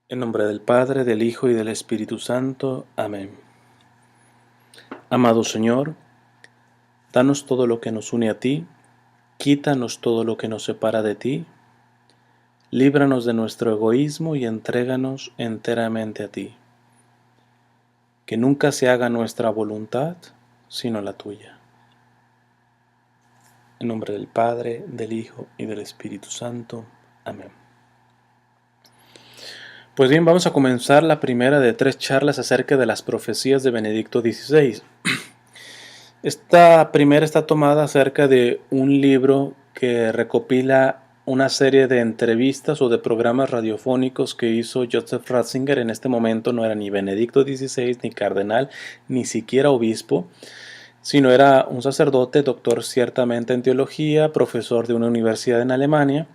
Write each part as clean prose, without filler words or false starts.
En nombre del Padre, del Hijo y del Espíritu Santo. Amén. Amado Señor, danos todo lo que nos une a ti, quítanos todo lo que nos separa de ti, líbranos de nuestro egoísmo y entréganos enteramente a ti. Que nunca se haga nuestra voluntad, sino la tuya. En nombre del Padre, del Hijo y del Espíritu Santo. Amén. Pues bien, vamos a comenzar la primera de 3 charlas acerca de las profecías de Benedicto XVI. Esta primera está tomada acerca de un libro que recopila una serie de entrevistas o de programas radiofónicos que hizo Joseph Ratzinger. En este momento no era ni Benedicto XVI, ni cardenal, ni siquiera obispo, sino era un sacerdote, doctor ciertamente en teología, profesor de una universidad en Alemania.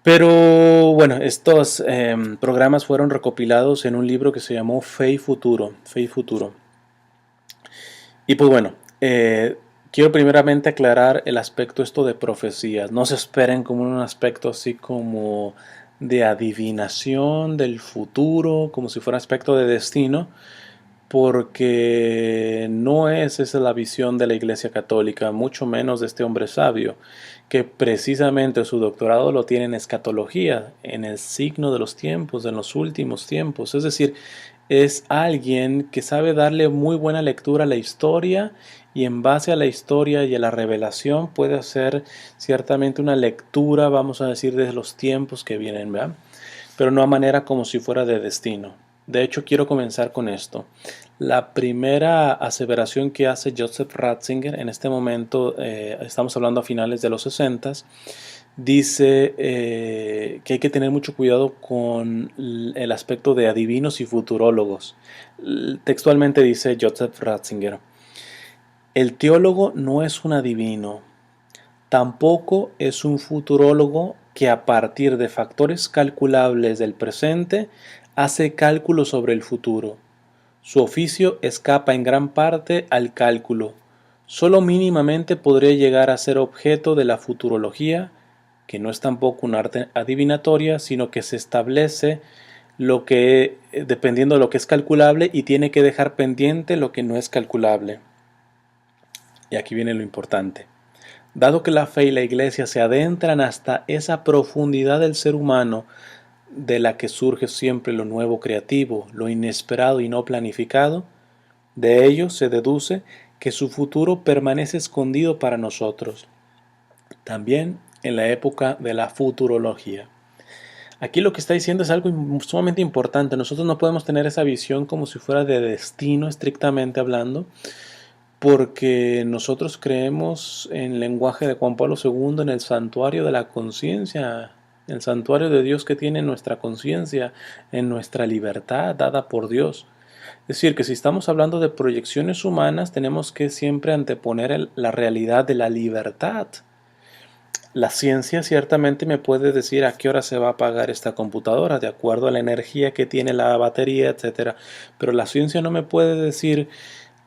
Pero bueno, estos programas fueron recopilados en un libro que se llamó Fe y Futuro. Fe y Futuro. Y pues bueno, quiero primeramente aclarar el aspecto esto de profecías. No se esperen como un aspecto así como de adivinación del futuro, como si fuera aspecto de destino, porque no es esa la visión de la Iglesia Católica, mucho menos de este hombre sabio, que precisamente su doctorado lo tiene en escatología, en el signo de los tiempos, en los últimos tiempos. Es decir, es alguien que sabe darle muy buena lectura a la historia y en base a la historia y a la revelación puede hacer ciertamente una lectura, vamos a decir, de los tiempos que vienen, ¿verdad? Pero no a manera como si fuera de destino. De hecho, quiero comenzar con esto. La primera aseveración que hace Joseph Ratzinger, en este momento estamos hablando a finales de los 60, dice que hay que tener mucho cuidado con el aspecto de adivinos y futurólogos. Textualmente dice Joseph Ratzinger: el teólogo no es un adivino, tampoco es un futurólogo que a partir de factores calculables del presente hace cálculos sobre el futuro. Su oficio escapa en gran parte al cálculo. Solo mínimamente podría llegar a ser objeto de la futurología, que no es tampoco un arte adivinatoria, sino que se establece lo que, dependiendo de lo que es calculable, y tiene que dejar pendiente lo que no es calculable. Y aquí viene lo importante. Dado que la fe y la iglesia se adentran hasta esa profundidad del ser humano, de la que surge siempre lo nuevo creativo, lo inesperado y no planificado, de ello se deduce que su futuro permanece escondido para nosotros, también en la época de la futurología. Aquí lo que está diciendo es algo sumamente importante. Nosotros no podemos tener esa visión como si fuera de destino estrictamente hablando, porque nosotros creemos en el lenguaje de Juan Pablo II, en el santuario de la conciencia, el santuario de Dios que tiene nuestra conciencia, en nuestra libertad dada por Dios. Es decir, que si estamos hablando de proyecciones humanas, tenemos que siempre anteponer la realidad de la libertad. La ciencia ciertamente me puede decir a qué hora se va a apagar esta computadora, de acuerdo a la energía que tiene la batería, etcétera. Pero la ciencia no me puede decir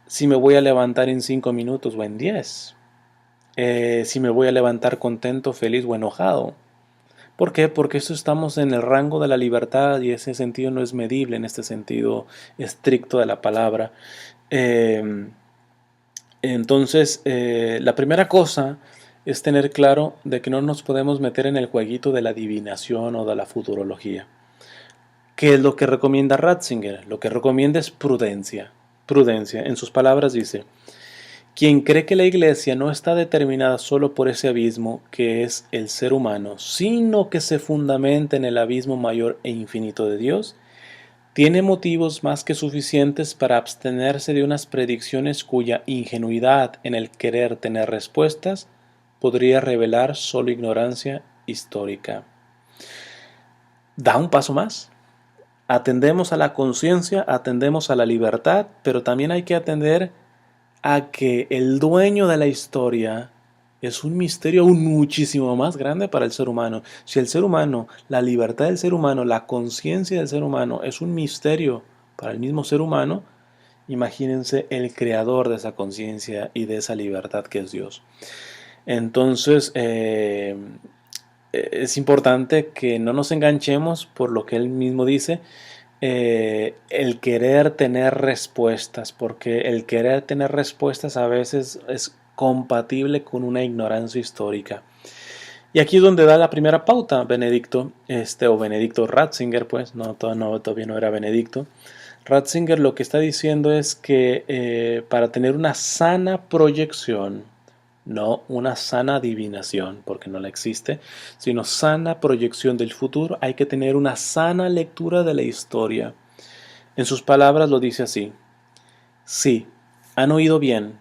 si me voy a levantar en 5 minutos o en 10. Si me voy a levantar contento, feliz o enojado. ¿Por qué? Porque eso estamos en el rango de la libertad y ese sentido no es medible en este sentido estricto de la palabra. Eh, entonces, la primera cosa es tener claro de que no nos podemos meter en el jueguito de la adivinación o de la futurología. ¿Qué es lo que recomienda Ratzinger? Lo que recomienda es prudencia. Prudencia. En sus palabras dice: quien cree que la iglesia no está determinada solo por ese abismo que es el ser humano, sino que se fundamenta en el abismo mayor e infinito de Dios, tiene motivos más que suficientes para abstenerse de unas predicciones cuya ingenuidad en el querer tener respuestas podría revelar solo ignorancia histórica. Da un paso más. Atendemos a la conciencia, atendemos a la libertad, pero también hay que atender a que el dueño de la historia es un misterio aún muchísimo más grande para el ser humano. Si el ser humano, la libertad del ser humano, la conciencia del ser humano es un misterio para el mismo ser humano, imagínense el creador de esa conciencia y de esa libertad que es Dios. Entonces, es importante que no nos enganchemos por lo que él mismo dice, el querer tener respuestas, porque el querer tener respuestas a veces es compatible con una ignorancia histórica. Y aquí es donde da la primera pauta Benedicto, o Benedicto Ratzinger, pues, todavía no era Benedicto. Ratzinger lo que está diciendo es que para tener una sana proyección, no una sana adivinación, porque no la existe, sino sana proyección del futuro, hay que tener una sana lectura de la historia. En sus palabras lo dice así: sí, han oído bien,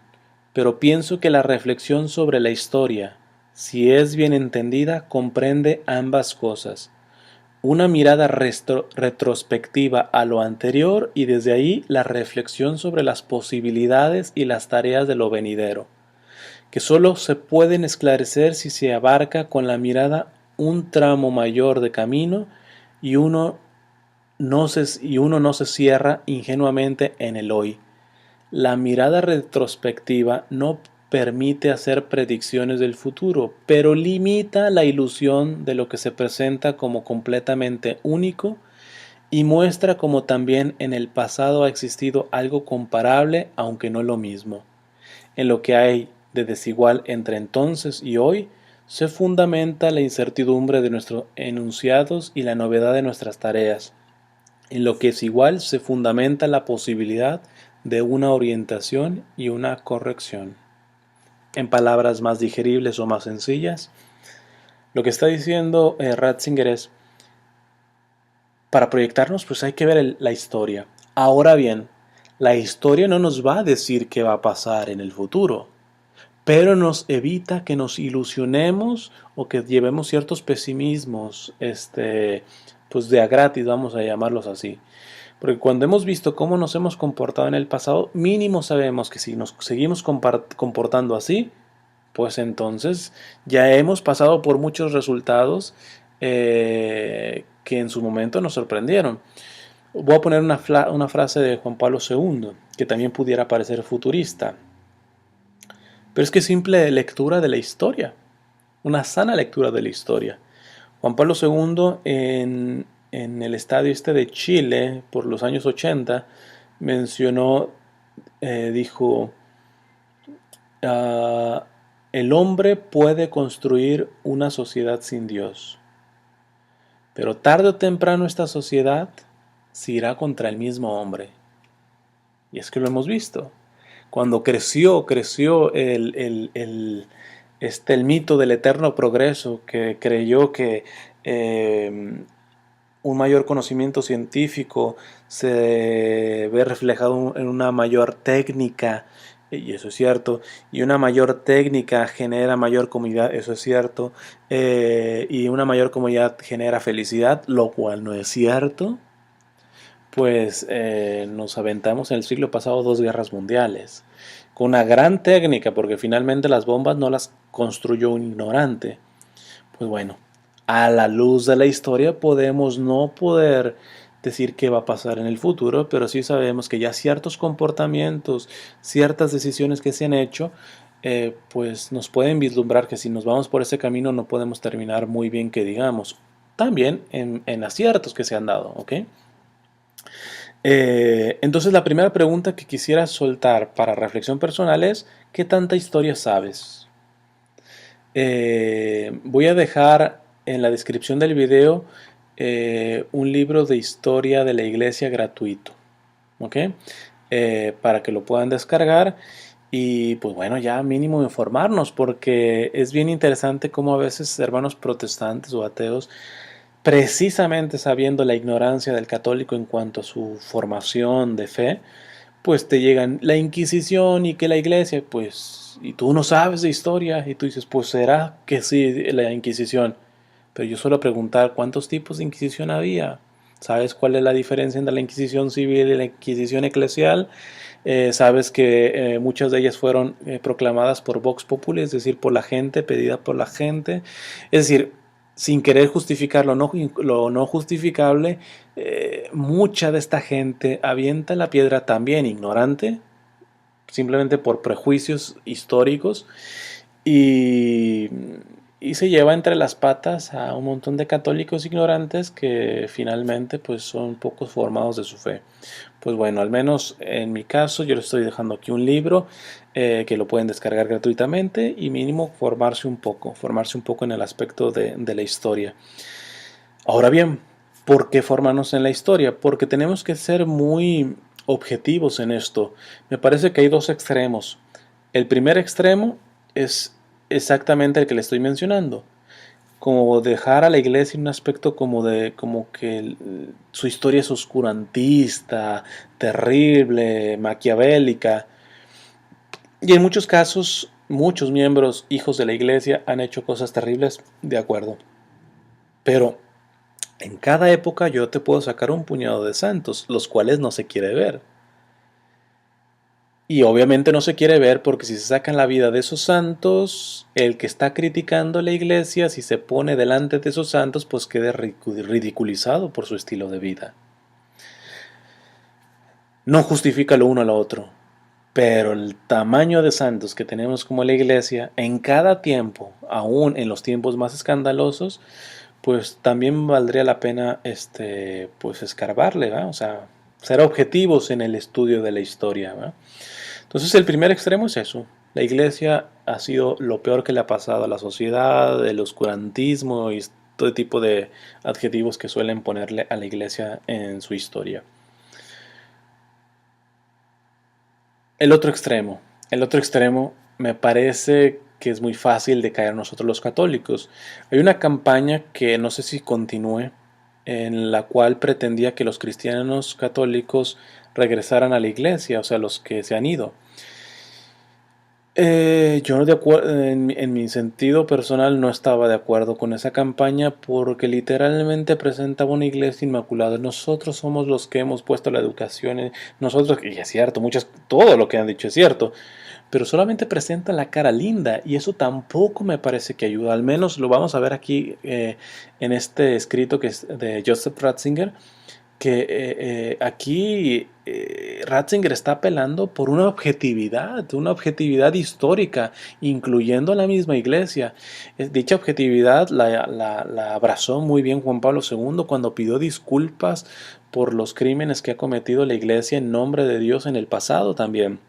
pero pienso que la reflexión sobre la historia, si es bien entendida, comprende ambas cosas. Una mirada retrospectiva a lo anterior y desde ahí la reflexión sobre las posibilidades y las tareas de lo venidero, que sólo se pueden esclarecer si se abarca con la mirada un tramo mayor de camino y uno no se cierra ingenuamente en el hoy. La mirada retrospectiva no permite hacer predicciones del futuro, pero limita la ilusión de lo que se presenta como completamente único y muestra como también en el pasado ha existido algo comparable, aunque no lo mismo. En lo que hay de desigual entre entonces y hoy, se fundamenta la incertidumbre de nuestros enunciados y la novedad de nuestras tareas. En lo que es igual se fundamenta la posibilidad de una orientación y una corrección. En palabras más digeribles o más sencillas, lo que está diciendo Ratzinger es, para proyectarnos pues hay que ver la historia. Ahora bien, la historia no nos va a decir qué va a pasar en el futuro, pero nos evita que nos ilusionemos o que llevemos ciertos pesimismos, pues de a gratis, vamos a llamarlos así. Porque cuando hemos visto cómo nos hemos comportado en el pasado, mínimo sabemos que si nos seguimos comportando así, pues entonces ya hemos pasado por muchos resultados que en su momento nos sorprendieron. Voy a poner una frase de Juan Pablo II, que también pudiera parecer futurista, pero es que simple lectura de la historia, una sana lectura de la historia. Juan Pablo II en el estadio de Chile por los años 80 mencionó, dijo, "Ah, el hombre puede construir una sociedad sin Dios, pero tarde o temprano esta sociedad se irá contra el mismo hombre". Y es que lo hemos visto. Cuando creció el mito del eterno progreso, que creyó que un mayor conocimiento científico se ve reflejado en una mayor técnica, y eso es cierto, y una mayor técnica genera mayor comodidad, eso es cierto, y una mayor comodidad genera felicidad, lo cual no es cierto, pues nos aventamos en el siglo pasado 2 guerras mundiales, con una gran técnica, porque finalmente las bombas no las construyó un ignorante. Pues bueno, a la luz de la historia podemos no poder decir qué va a pasar en el futuro, pero sí sabemos que ya ciertos comportamientos, ciertas decisiones que se han hecho, pues nos pueden vislumbrar que si nos vamos por ese camino no podemos terminar muy bien, que digamos. También en aciertos que se han dado, ¿ok? Entonces la primera pregunta que quisiera soltar para reflexión personal es, ¿qué tanta historia sabes? Voy a dejar en la descripción del video un libro de historia de la iglesia gratuito, ¿ok? Para que lo puedan descargar y pues bueno, ya mínimo informarnos, porque es bien interesante cómo a veces hermanos protestantes o ateos, precisamente sabiendo la ignorancia del católico en cuanto a su formación de fe, pues te llegan la Inquisición y que la iglesia, pues, y tú no sabes de historia, y tú dices, pues será que sí, la Inquisición. Pero yo suelo preguntar, ¿cuántos tipos de Inquisición había? ¿Sabes cuál es la diferencia entre la Inquisición civil y la Inquisición eclesial? Sabes que muchas de ellas fueron proclamadas por Vox Populi, es decir, por la gente, pedida por la gente. Es decir, sin querer justificar lo no justificable, mucha de esta gente avienta la piedra también ignorante, simplemente por prejuicios históricos, y, y se lleva entre las patas a un montón de católicos ignorantes que finalmente pues son pocos formados de su fe. Pues bueno, al menos en mi caso yo les estoy dejando aquí un libro que lo pueden descargar gratuitamente y mínimo formarse un poco en el aspecto de la historia. Ahora bien, ¿por qué formarnos en la historia? Porque tenemos que ser muy objetivos en esto. Me parece que hay dos extremos. El primer extremo es exactamente el que le estoy mencionando, como dejar a la iglesia en un aspecto como que su historia es oscurantista, terrible, maquiavélica. Y en muchos casos, muchos miembros, hijos de la iglesia, han hecho cosas terribles, de acuerdo. Pero en cada época yo te puedo sacar un puñado de santos, los cuales no se quiere ver. Y obviamente no se quiere ver porque si se sacan la vida de esos santos, el que está criticando la iglesia, si se pone delante de esos santos, pues quede ridiculizado por su estilo de vida. No justifica lo uno a lo otro, pero el tamaño de santos que tenemos como la iglesia, en cada tiempo, aún en los tiempos más escandalosos, pues también valdría la pena pues escarbarle, ¿va? O sea, ser objetivos en el estudio de la historia, ¿va? Entonces el primer extremo es eso. La iglesia ha sido lo peor que le ha pasado a la sociedad, el oscurantismo y todo tipo de adjetivos que suelen ponerle a la iglesia en su historia. El otro extremo me parece que es muy fácil de caer nosotros los católicos. Hay una campaña que no sé si continúe, en la cual pretendía que los cristianos católicos regresaran a la iglesia, o sea, los que se han ido. Yo no de acuerdo, en mi sentido personal no estaba de acuerdo con esa campaña porque literalmente presentaba una iglesia inmaculada. Nosotros somos los que hemos puesto la educación, nosotros, y es cierto, todo lo que han dicho es cierto, pero solamente presenta la cara linda y eso tampoco me parece que ayuda. Al menos lo vamos a ver aquí en este escrito que es de Joseph Ratzinger, que aquí Ratzinger está apelando por una objetividad histórica, incluyendo a la misma iglesia. Dicha objetividad la abrazó muy bien Juan Pablo II cuando pidió disculpas por los crímenes que ha cometido la iglesia en nombre de Dios en el pasado también.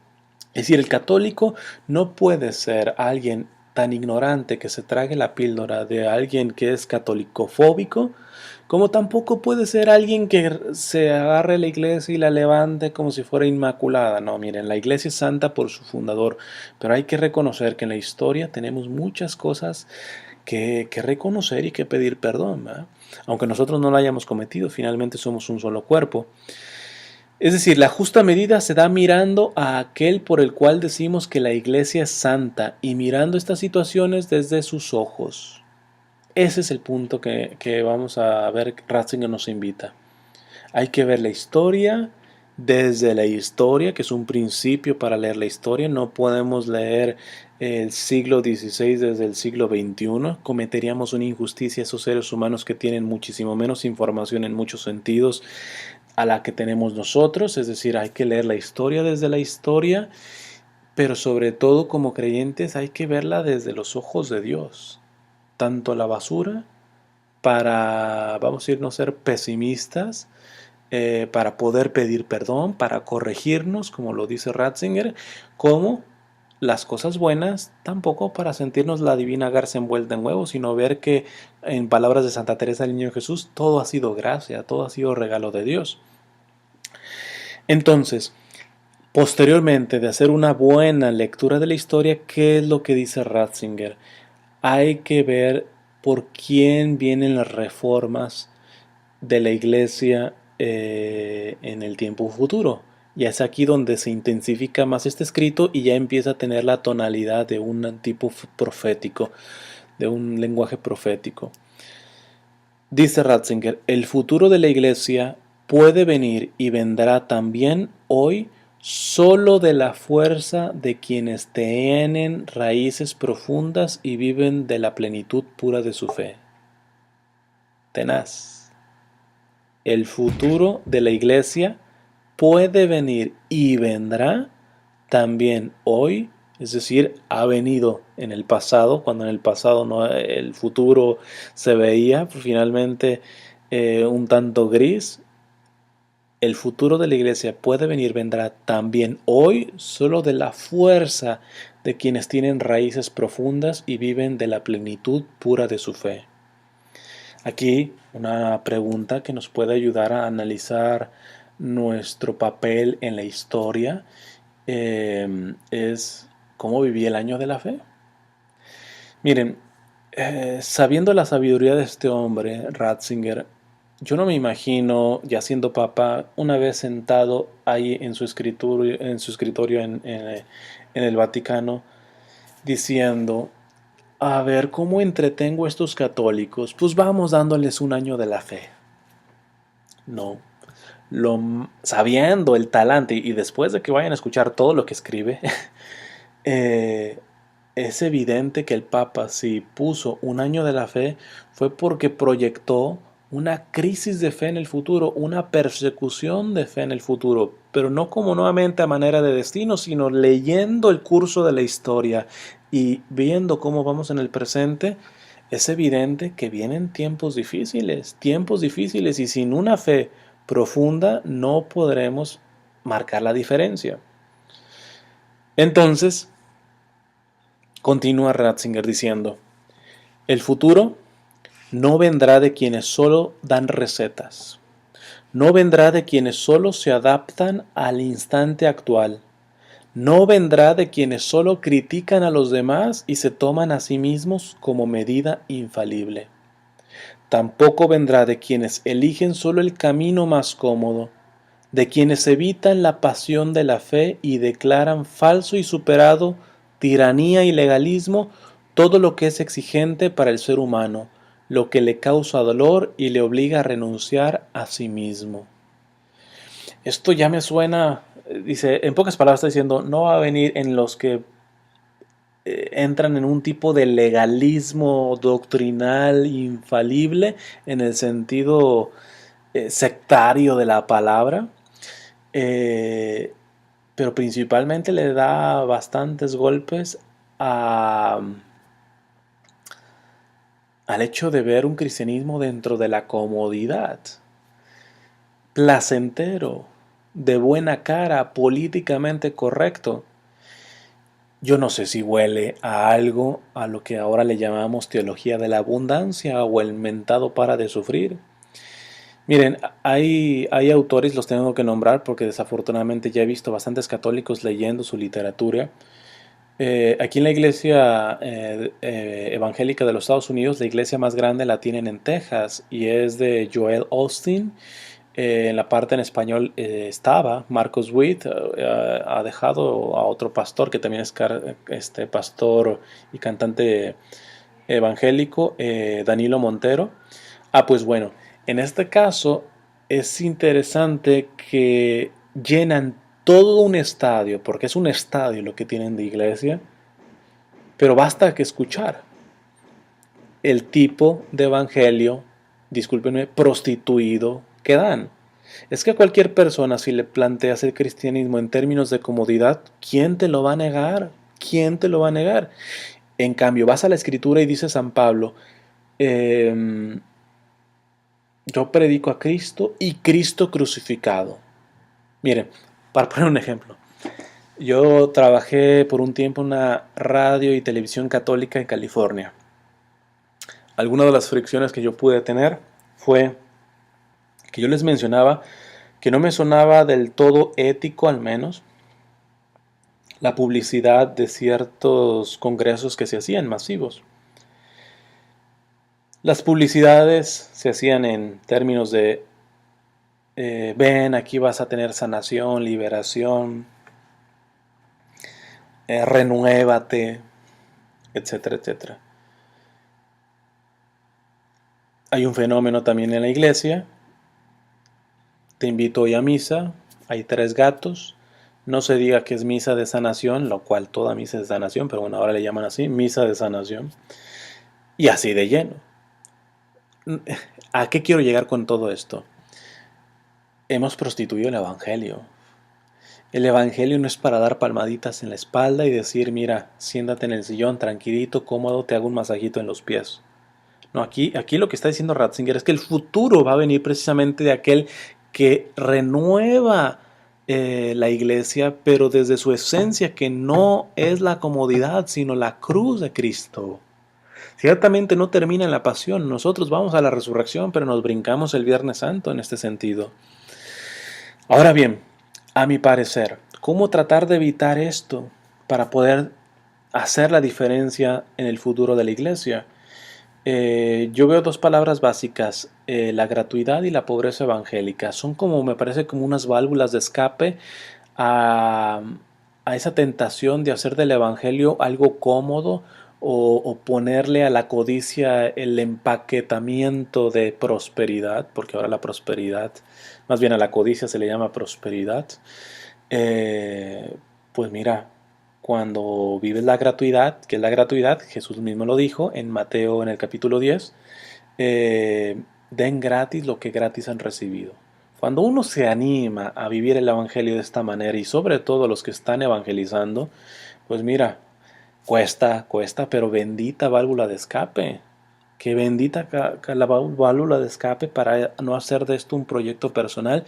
Es decir, el católico no puede ser alguien tan ignorante que se trague la píldora de alguien que es catolicofóbico, como tampoco puede ser alguien que se agarre la iglesia y la levante como si fuera inmaculada. No, miren, la iglesia es santa por su fundador, pero hay que reconocer que en la historia tenemos muchas cosas que reconocer y que pedir perdón, ¿verdad? Aunque nosotros no lo hayamos cometido, finalmente somos un solo cuerpo. Es decir, la justa medida se da mirando a aquel por el cual decimos que la iglesia es santa y mirando estas situaciones desde sus ojos. Ese es el punto que vamos a ver, Ratzinger nos invita. Hay que ver la historia desde la historia, que es un principio para leer la historia. No podemos leer el siglo XVI desde el siglo XXI. Cometeríamos una injusticia a esos seres humanos que tienen muchísimo menos información en muchos sentidos a la que tenemos nosotros. Es decir, hay que leer la historia desde la historia, pero sobre todo como creyentes hay que verla desde los ojos de Dios. Tanto la basura para, vamos a ir, no ser pesimistas, para poder pedir perdón, para corregirnos, como lo dice Ratzinger, como las cosas buenas, tampoco para sentirnos la divina garza envuelta en huevos, sino ver que, en palabras de Santa Teresa del Niño Jesús, todo ha sido gracia, todo ha sido regalo de Dios. Entonces, posteriormente de hacer una buena lectura de la historia, ¿qué es lo que dice Ratzinger? Hay que ver por quién vienen las reformas de la iglesia en el tiempo futuro. Y es aquí donde se intensifica más este escrito y ya empieza a tener la tonalidad de un tipo profético, de un lenguaje profético. Dice Ratzinger, el futuro de la iglesia puede venir y vendrá también hoy solo de la fuerza de quienes tienen raíces profundas y viven de la plenitud pura de su fe. Tenaz. El futuro de la iglesia puede venir y vendrá también hoy Es decir, ha venido en el pasado, cuando en el pasado no, el futuro se veía pues, finalmente un tanto gris. El futuro de la iglesia puede venir, vendrá también hoy, solo de la fuerza de quienes tienen raíces profundas y viven de la plenitud pura de su fe. Aquí una pregunta que nos puede ayudar a analizar nuestro papel en la historia es ¿cómo viví el año de la fe? Miren, sabiendo la sabiduría de este hombre, Ratzinger, yo no me imagino, ya siendo papa, una vez sentado ahí en su escritorio en el Vaticano, diciendo, a ver, ¿cómo entretengo a estos católicos? Pues vamos dándoles un año de la fe. No, sabiendo el talante y después de que vayan a escuchar todo lo que escribe, eh, es evidente que el Papa, si puso un año de la fe, fue porque proyectó una crisis de fe en el futuro, una persecución de fe en el futuro, pero no como nuevamente a manera de destino, sino leyendo el curso de la historia y viendo cómo vamos en el presente, es evidente que vienen tiempos difíciles y sin una fe profunda no podremos marcar la diferencia. Entonces, continúa Ratzinger diciendo, el futuro no vendrá de quienes solo dan recetas, no vendrá de quienes solo se adaptan al instante actual, no vendrá de quienes solo critican a los demás y se toman a sí mismos como medida infalible. Tampoco vendrá de quienes eligen solo el camino más cómodo, de quienes evitan la pasión de la fe y declaran falso y superado, tiranía y legalismo, todo lo que es exigente para el ser humano, lo que le causa dolor y le obliga a renunciar a sí mismo. Esto ya me suena, dice, en pocas palabras está diciendo, no va a venir en los que entran en un tipo de legalismo doctrinal infalible en el sentido sectario de la palabra, eh, pero principalmente le da bastantes golpes a, al hecho de ver un cristianismo dentro de la comodidad, placentero, de buena cara, políticamente correcto. Yo no sé si huele a algo a lo que ahora le llamamos teología de la abundancia o el mentado para de sufrir. Miren, hay autores, los tengo que nombrar porque desafortunadamente ya he visto bastantes católicos leyendo su literatura. Aquí en la iglesia evangélica de los Estados Unidos, la iglesia más grande la tienen en Texas y es de Joel Osteen. En la parte en español estaba Marcos Witt, ha dejado a otro pastor que también es pastor y cantante evangélico, Danilo Montero. Ah, pues bueno, en este caso es interesante que llenan todo un estadio, porque es un estadio lo que tienen de iglesia, pero basta que escuchar el tipo de evangelio, discúlpenme, prostituido que dan. Es que a cualquier persona, si le planteas el cristianismo en términos de comodidad, ¿quién te lo va a negar? ¿Quién te lo va a negar? En cambio, vas a la escritura y dice San Pablo, yo predico a Cristo y Cristo crucificado. Miren, para poner un ejemplo, yo trabajé por un tiempo en una radio y televisión católica en California. Alguna de las fricciones que yo pude tener fue que yo les mencionaba que no me sonaba del todo ético, al menos, la publicidad de ciertos congresos que se hacían masivos. Las publicidades se hacían en términos de ven, aquí vas a tener sanación, liberación, renuévate, etcétera, etcétera. Hay un fenómeno también en la iglesia. Te invito hoy a misa. Hay 3 gatos. No se diga que es misa de sanación, lo cual toda misa es de sanación, pero bueno, ahora le llaman así, misa de sanación. Y así de lleno. ¿A qué quiero llegar con todo esto? Hemos prostituido el Evangelio. El Evangelio no es para dar palmaditas en la espalda y decir, mira, siéntate en el sillón tranquilito, cómodo, te hago un masajito en los pies. No, aquí lo que está diciendo Ratzinger es que el futuro va a venir precisamente de aquel que renueva la iglesia, pero desde su esencia, que no es la comodidad, sino la cruz de Cristo. Ciertamente no termina en la pasión, nosotros vamos a la resurrección, pero nos brincamos el Viernes Santo en este sentido. Ahora bien, a mi parecer, ¿cómo tratar de evitar esto para poder hacer la diferencia en el futuro de la iglesia? Yo veo dos palabras básicas, la gratuidad y la pobreza evangélica. Son como, me parece, como unas válvulas de escape a, a esa tentación de hacer del evangelio algo cómodo o ponerle a la codicia el empaquetamiento de prosperidad, porque ahora la prosperidad, más bien a la codicia se le llama prosperidad. Eh, pues mira, cuando vives la gratuidad, que es la gratuidad, Jesús mismo lo dijo en Mateo en el capítulo 10, den gratis lo que gratis han recibido. Cuando uno se anima a vivir el Evangelio de esta manera y sobre todo los que están evangelizando, pues mira, cuesta, pero bendita válvula de escape. Qué bendita la válvula de escape para no hacer de esto un proyecto personal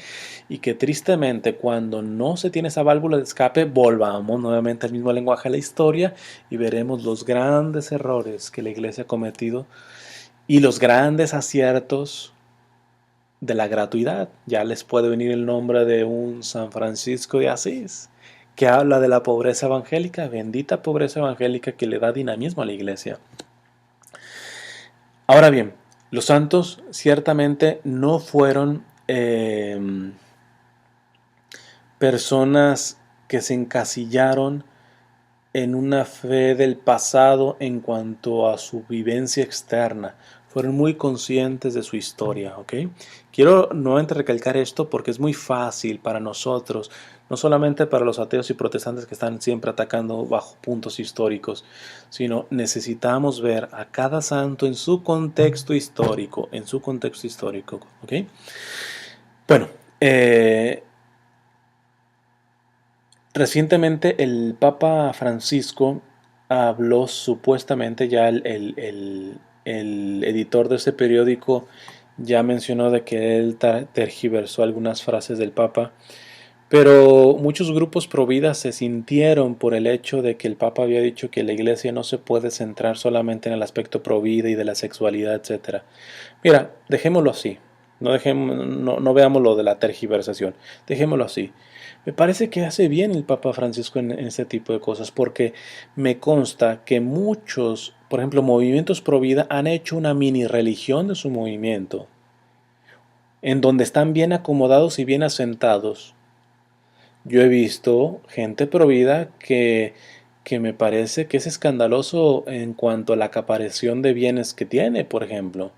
y que tristemente cuando no se tiene esa válvula de escape volvamos nuevamente al mismo lenguaje de la historia y veremos los grandes errores que la iglesia ha cometido y los grandes aciertos de la gratuidad. Ya les puede venir el nombre de un San Francisco de Asís que habla de la pobreza evangélica, bendita pobreza evangélica que le da dinamismo a la iglesia. Ahora bien, los santos ciertamente no fueron personas que se encasillaron en una fe del pasado en cuanto a su vivencia externa. Fueron muy conscientes de su historia, ¿ok? Quiero nuevamente recalcar esto porque es muy fácil para nosotros, no solamente para los ateos y protestantes que están siempre atacando bajo puntos históricos, sino necesitamos ver a cada santo en su contexto histórico, ¿ok? Bueno, recientemente el Papa Francisco habló supuestamente, ya el editor de ese periódico ya mencionó de que él tergiversó algunas frases del Papa, pero muchos grupos pro vida se sintieron por el hecho de que el Papa había dicho que la iglesia no se puede centrar solamente en el aspecto pro vida y de la sexualidad, etc. Mira, dejémoslo así, no veamos lo de la tergiversación, dejémoslo así. Me parece que hace bien el Papa Francisco en este tipo de cosas porque me consta que muchos, por ejemplo, movimientos pro vida han hecho una mini religión de su movimiento, en donde están bien acomodados y bien asentados. Yo he visto gente pro vida que me parece que es escandaloso en cuanto a la acaparación de bienes que tiene, por ejemplo.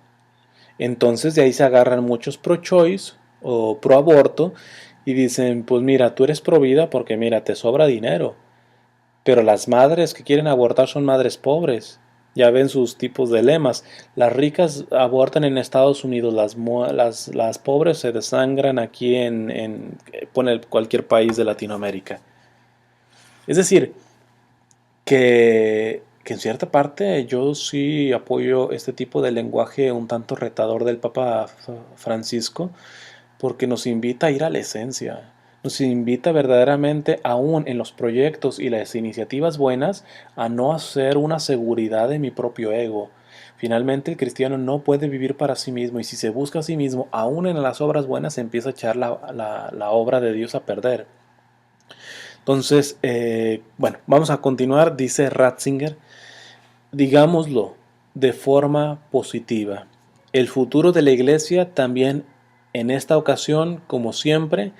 Entonces de ahí se agarran muchos pro-choice o pro-aborto y dicen, pues mira, tú eres pro vida porque mira, te sobra dinero. Pero las madres que quieren abortar son madres pobres. Ya ven sus tipos de lemas. Las ricas abortan en Estados Unidos, las pobres se desangran aquí pone cualquier país de Latinoamérica. Es decir, que en cierta parte yo sí apoyo este tipo de lenguaje un tanto retador del Papa Francisco, porque nos invita a ir a la esencia, nos invita verdaderamente, aún en los proyectos y las iniciativas buenas, a no hacer una seguridad de mi propio ego. Finalmente el cristiano no puede vivir para sí mismo y si se busca a sí mismo, aún en las obras buenas, se empieza a echar la obra de Dios a perder. Entonces, bueno, vamos a continuar, dice Ratzinger, digámoslo de forma positiva. El futuro de la iglesia también en esta ocasión, como siempre,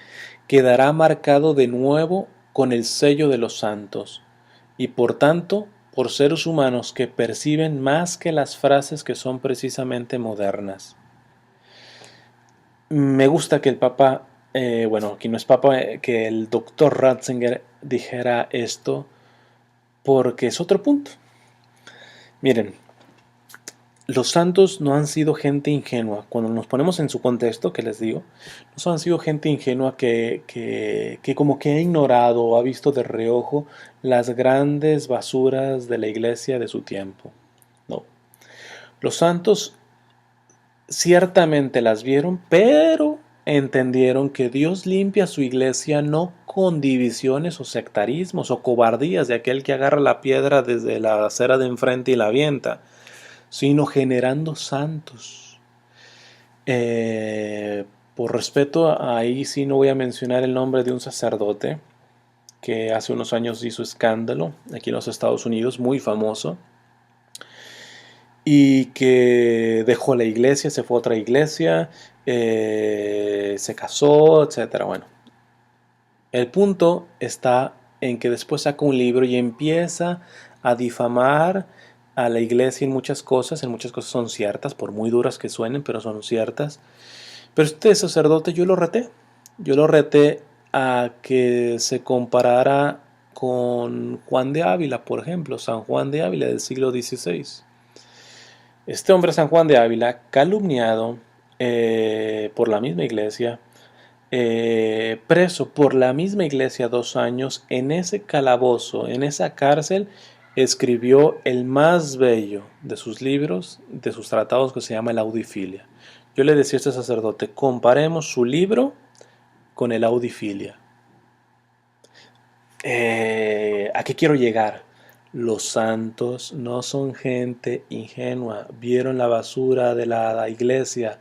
quedará marcado de nuevo con el sello de los santos y por tanto por seres humanos que perciben más que las frases que son precisamente modernas. Me gusta que el Papa, bueno, aquí no es Papa, que el doctor Ratzinger dijera esto porque es otro punto. Miren, los santos no han sido gente ingenua. Cuando nos ponemos en su contexto, que les digo, no han sido gente ingenua que como que ha ignorado o ha visto de reojo las grandes basuras de la iglesia de su tiempo. No. Los santos ciertamente las vieron, pero entendieron que Dios limpia su iglesia no con divisiones o sectarismos o cobardías de aquel que agarra la piedra desde la acera de enfrente y la avienta, sino generando santos. Por respeto, ahí sí no voy a mencionar el nombre de un sacerdote que hace unos años hizo escándalo aquí en los Estados Unidos, muy famoso, y que dejó la iglesia, se fue a otra iglesia, se casó, etcétera. Bueno, el punto está en que después saca un libro y empieza a difamar a la iglesia en muchas cosas son ciertas, por muy duras que suenen, pero son ciertas. Pero este sacerdote yo lo reté a que se comparara con Juan de Ávila, por ejemplo, San Juan de Ávila del siglo XVI. Este hombre, San Juan de Ávila, calumniado por la misma iglesia, preso por la misma iglesia 2 años, en ese calabozo, en esa cárcel, escribió el más bello de sus libros, de sus tratados, que se llama el Audifilia. Yo le decía a este sacerdote, comparemos su libro con el Audifilia. ¿A qué quiero llegar? Los santos no son gente ingenua, vieron la basura de la iglesia,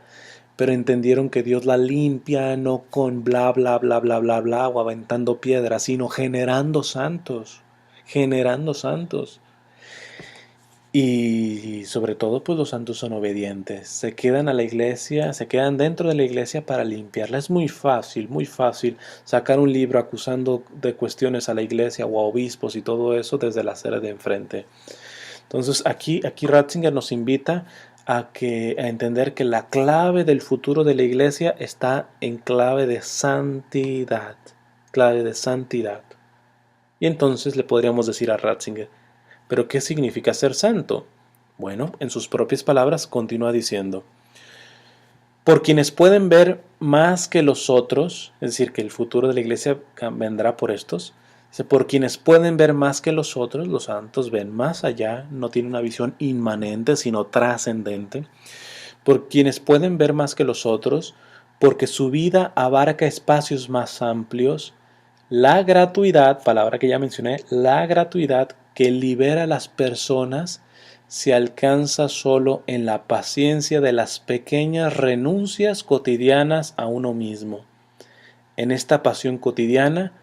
pero entendieron que Dios la limpia no con bla bla bla bla bla bla o aventando piedras, sino generando santos, generando santos. Y sobre todo, pues los santos son obedientes. Se quedan a la iglesia, se quedan dentro de la iglesia para limpiarla. Es muy fácil sacar un libro acusando de cuestiones a la iglesia o a obispos y todo eso desde la acera de enfrente. Entonces aquí Ratzinger nos invita a entender que la clave del futuro de la iglesia está en clave de santidad. Clave de santidad. Y entonces le podríamos decir a Ratzinger, ¿pero qué significa ser santo? Bueno, en sus propias palabras continúa diciendo, por quienes pueden ver más que los otros, es decir, que el futuro de la iglesia vendrá por estos, dice, por quienes pueden ver más que los otros, los santos ven más allá, no tienen una visión inmanente, sino trascendente, por quienes pueden ver más que los otros, porque su vida abarca espacios más amplios, la gratuidad, palabra que ya mencioné, la gratuidad que libera a las personas se alcanza solo en la paciencia de las pequeñas renuncias cotidianas a uno mismo. En esta pasión cotidiana,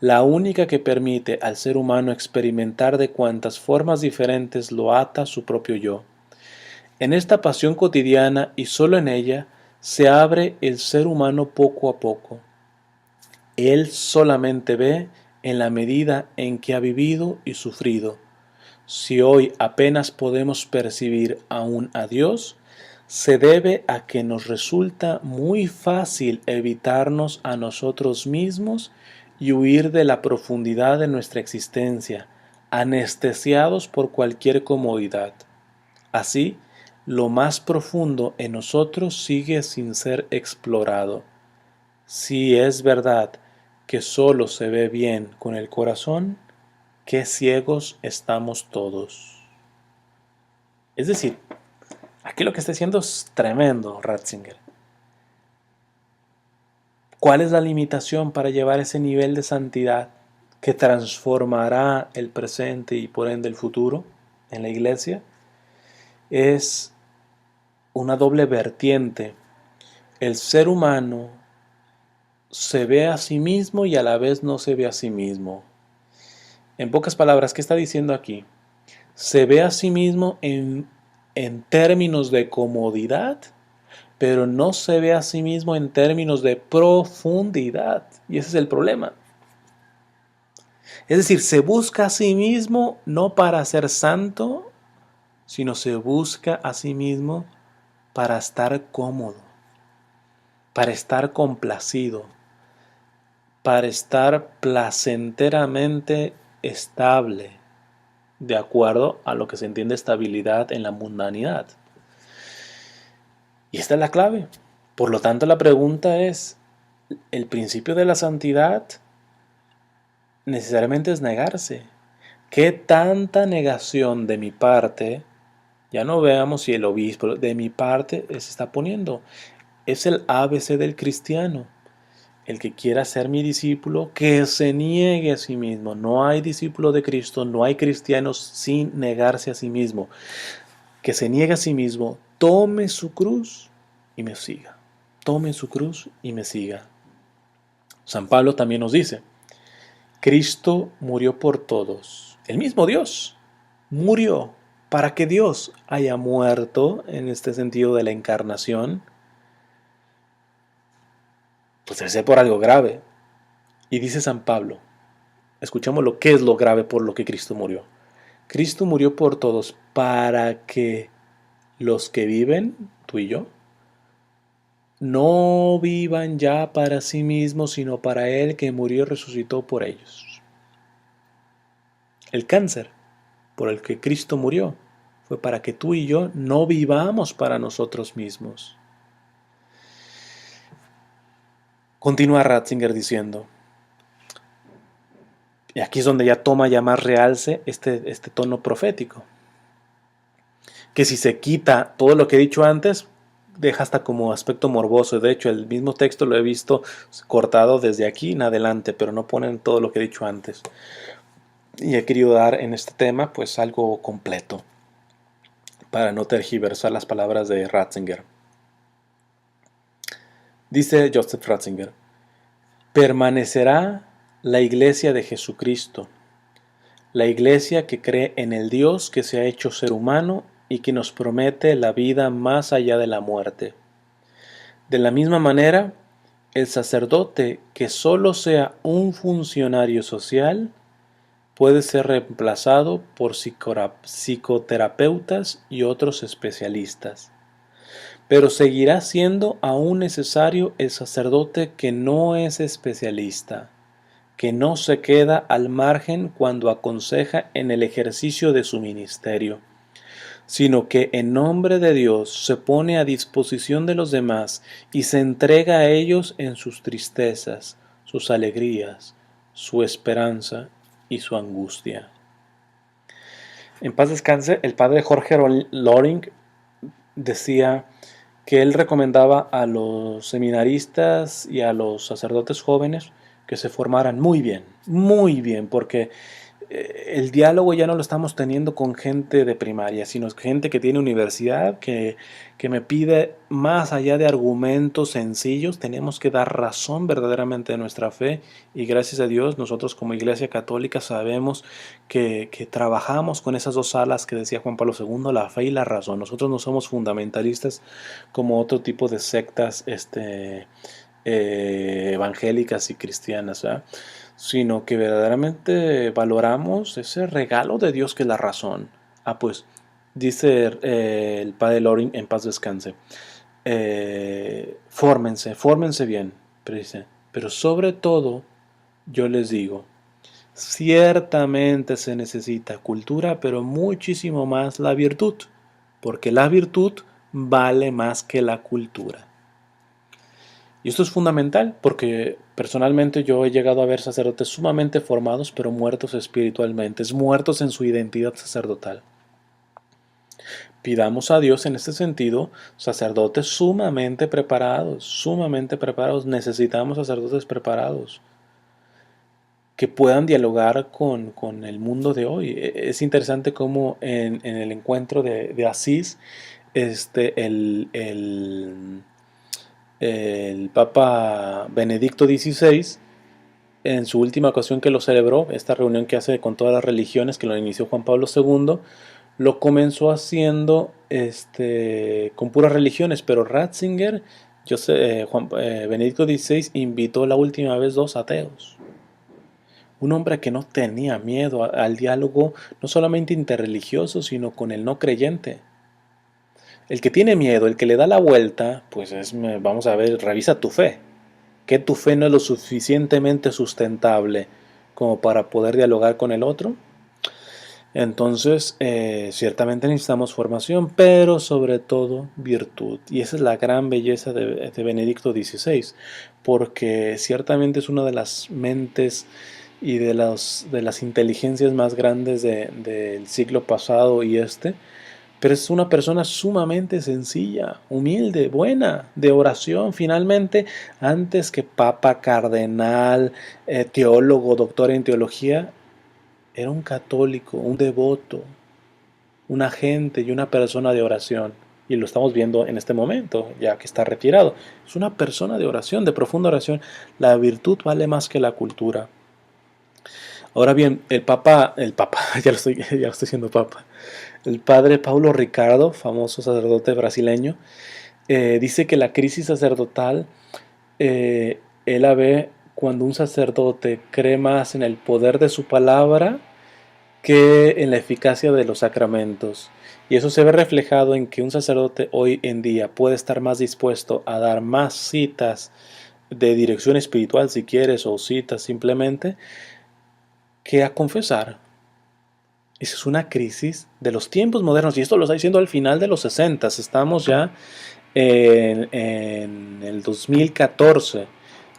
la única que permite al ser humano experimentar de cuantas formas diferentes lo ata a su propio yo. En esta pasión cotidiana y solo en ella se abre el ser humano poco a poco. Él solamente ve en la medida en que ha vivido y sufrido. Si hoy apenas podemos percibir aún a Dios, se debe a que nos resulta muy fácil evitarnos a nosotros mismos y huir de la profundidad de nuestra existencia, anestesiados por cualquier comodidad. Así, lo más profundo en nosotros sigue sin ser explorado. Si es verdad que solo se ve bien con el corazón, qué ciegos estamos todos. Es decir, aquí lo que está diciendo es tremendo, Ratzinger. ¿Cuál es la limitación para llevar ese nivel de santidad que transformará el presente y por ende el futuro en la iglesia? Es una doble vertiente. El ser humano se ve a sí mismo y a la vez no se ve a sí mismo. En pocas palabras, ¿qué está diciendo aquí? Se ve a sí mismo en términos de comodidad, pero no se ve a sí mismo en términos de profundidad. Y ese es el problema. Es decir, se busca a sí mismo no para ser santo, sino se busca a sí mismo para estar cómodo, para estar complacido, para estar placenteramente estable, de acuerdo a lo que se entiende estabilidad en la mundanidad. Y esta es la clave. Por lo tanto, la pregunta es, ¿el principio de la santidad necesariamente es negarse? ¿Qué tanta negación de mi parte, ya no veamos si el obispo, de mi parte se está poniendo? Es el ABC del cristiano. El que quiera ser mi discípulo, que se niegue a sí mismo. No hay discípulo de Cristo, no hay cristianos sin negarse a sí mismo. Que se niegue a sí mismo, tome su cruz y me siga. Tome su cruz y me siga. San Pablo también nos dice, Cristo murió por todos. El mismo Dios murió para que Dios haya muerto en este sentido de la encarnación. Pues debe ser por algo grave. Y dice San Pablo, escuchemos lo que es lo grave por lo que Cristo murió. Cristo murió por todos para que los que viven, tú y yo, no vivan ya para sí mismos, sino para Él que murió y resucitó por ellos. El cáncer por el que Cristo murió fue para que tú y yo no vivamos para nosotros mismos. Continúa Ratzinger diciendo, y aquí es donde ya toma ya más realce este tono profético, que si se quita todo lo que he dicho antes, deja hasta como aspecto morboso. De hecho, el mismo texto lo he visto cortado desde aquí en adelante, pero no ponen todo lo que he dicho antes. Y he querido dar en este tema pues algo completo para no tergiversar las palabras de Ratzinger. Dice Joseph Ratzinger, permanecerá la iglesia de Jesucristo, la iglesia que cree en el Dios que se ha hecho ser humano y que nos promete la vida más allá de la muerte. De la misma manera, el sacerdote que solo sea un funcionario social puede ser reemplazado por psicoterapeutas y otros especialistas. Pero seguirá siendo aún necesario el sacerdote que no es especialista, que no se queda al margen cuando aconseja en el ejercicio de su ministerio, sino que en nombre de Dios se pone a disposición de los demás y se entrega a ellos en sus tristezas, sus alegrías, su esperanza y su angustia. En paz descanse, el padre Jorge Loring decía que él recomendaba a los seminaristas y a los sacerdotes jóvenes que se formaran muy bien, porque el diálogo ya no lo estamos teniendo con gente de primaria, sino gente que tiene universidad, que me pide más allá de argumentos sencillos, tenemos que dar razón verdaderamente de nuestra fe y gracias a Dios nosotros como Iglesia Católica sabemos que trabajamos con esas dos alas que decía Juan Pablo II, la fe y la razón. Nosotros no somos fundamentalistas como otro tipo de sectas evangélicas y cristianas, ¿verdad? Sino que verdaderamente valoramos ese regalo de Dios que es la razón. Pues dice el padre Loring, en paz descanse, fórmense bien, pero dice, pero sobre todo yo les digo, ciertamente se necesita cultura, pero muchísimo más la virtud, porque la virtud vale más que la cultura. Y esto es fundamental porque personalmente yo he llegado a ver sacerdotes sumamente formados pero muertos espiritualmente, muertos en su identidad sacerdotal. Pidamos a Dios en este sentido sacerdotes sumamente preparados. Necesitamos sacerdotes preparados que puedan dialogar con el mundo de hoy. Es interesante cómo en el encuentro de Asís, el Papa Benedicto XVI, en su última ocasión que lo celebró, esta reunión que hace con todas las religiones, que lo inició Juan Pablo II, lo comenzó haciendo con puras religiones, pero Ratzinger, Benedicto XVI, invitó la última vez 2 ateos. Un hombre que no tenía miedo al diálogo, no solamente interreligioso, sino con el no creyente. El que tiene miedo, el que le da la vuelta, pues vamos a ver, revisa tu fe. Que tu fe no es lo suficientemente sustentable como para poder dialogar con el otro. Entonces, ciertamente necesitamos formación, pero sobre todo virtud. Y esa es la gran belleza de Benedicto XVI, porque ciertamente es una de las mentes y de las inteligencias más grandes del siglo pasado y pero es una persona sumamente sencilla, humilde, buena, de oración, finalmente, antes que papa, cardenal, teólogo, doctor en teología, era un católico, un devoto, un agente y una persona de oración. Y lo estamos viendo en este momento, ya que está retirado. Es una persona de oración, de profunda oración. La virtud vale más que la cultura. Ahora bien, el papa, ya lo estoy diciendo papa. El padre Paulo Ricardo, famoso sacerdote brasileño, dice que la crisis sacerdotal, él la ve cuando un sacerdote cree más en el poder de su palabra que en la eficacia de los sacramentos. Y eso se ve reflejado en que un sacerdote hoy en día puede estar más dispuesto a dar más citas de dirección espiritual, si quieres, o citas simplemente, que a confesar. Esa es una crisis de los tiempos modernos, y esto lo está diciendo al final de los 60. Estamos ya en el 2014,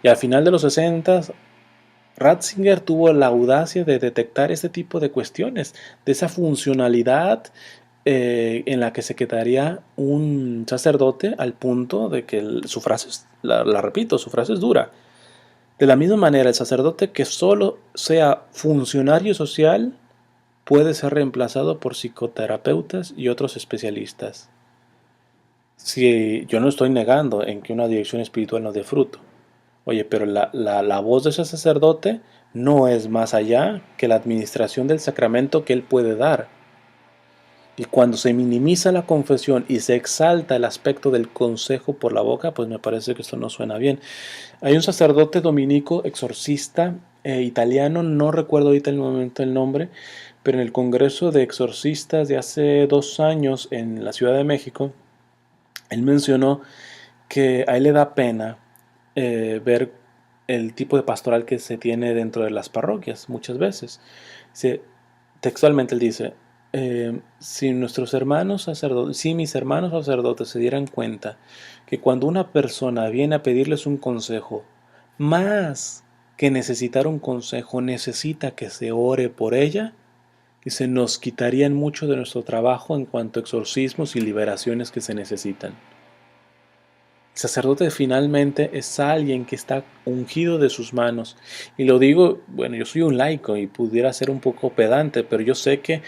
y al final de los 60 Ratzinger tuvo la audacia de detectar este tipo de cuestiones, de esa funcionalidad en la que se quedaría un sacerdote al punto de que su frase, la repito, su frase es dura. De la misma manera, el sacerdote que solo sea funcionario social puede ser reemplazado por psicoterapeutas y otros especialistas. Si yo no estoy negando en que una dirección espiritual no dé fruto, oye, pero la voz de ese sacerdote no es más allá que la administración del sacramento que él puede dar. Y cuando se minimiza la confesión y se exalta el aspecto del consejo por la boca, pues me parece que esto no suena bien. Hay un sacerdote dominico, exorcista, italiano, no recuerdo ahorita el momento el nombre, pero en el Congreso de Exorcistas de hace 2 años en la Ciudad de México, él mencionó que a él le da pena ver el tipo de pastoral que se tiene dentro de las parroquias muchas veces. Se, Textualmente él dice, si nuestros hermanos sacerdotes, si mis hermanos sacerdotes se dieran cuenta que cuando una persona viene a pedirles un consejo, más que necesitar un consejo, necesita que se ore por ella, y se nos quitarían mucho de nuestro trabajo en cuanto a exorcismos y liberaciones que se necesitan. El sacerdote finalmente es alguien que está ungido de sus manos. Y lo digo, bueno, yo soy un laico y pudiera ser un poco pedante, pero yo sé que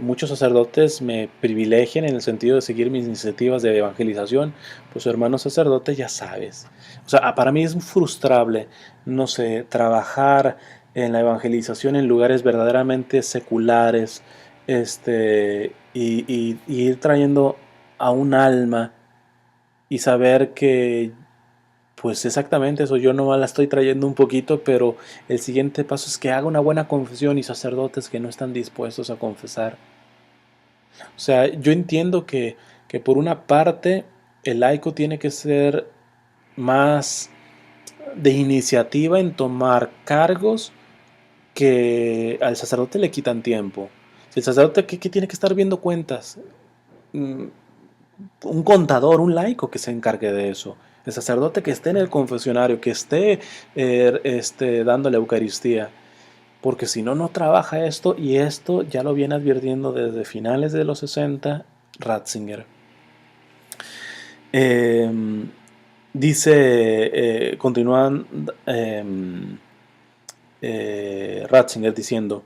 muchos sacerdotes me privilegian en el sentido de seguir mis iniciativas de evangelización. Pues hermano sacerdote, ya sabes. O sea, para mí es frustrable, no sé, trabajar en la evangelización en lugares verdaderamente seculares, y ir trayendo a un alma y saber que, pues exactamente eso, yo nomás la estoy trayendo un poquito, pero el siguiente paso es que haga una buena confesión y sacerdotes que no están dispuestos a confesar. O sea, yo entiendo que por una parte el laico tiene que ser más de iniciativa en tomar cargos que al sacerdote le quitan tiempo. Si el sacerdote que tiene que estar viendo cuentas, mm, un contador, un laico que se encargue de eso. El sacerdote que esté en el confesionario, que esté dando la Eucaristía. Porque si no, no trabaja esto, y esto ya lo viene advirtiendo desde finales de los 60 Ratzinger. Eh, continúan Ratzinger diciendo,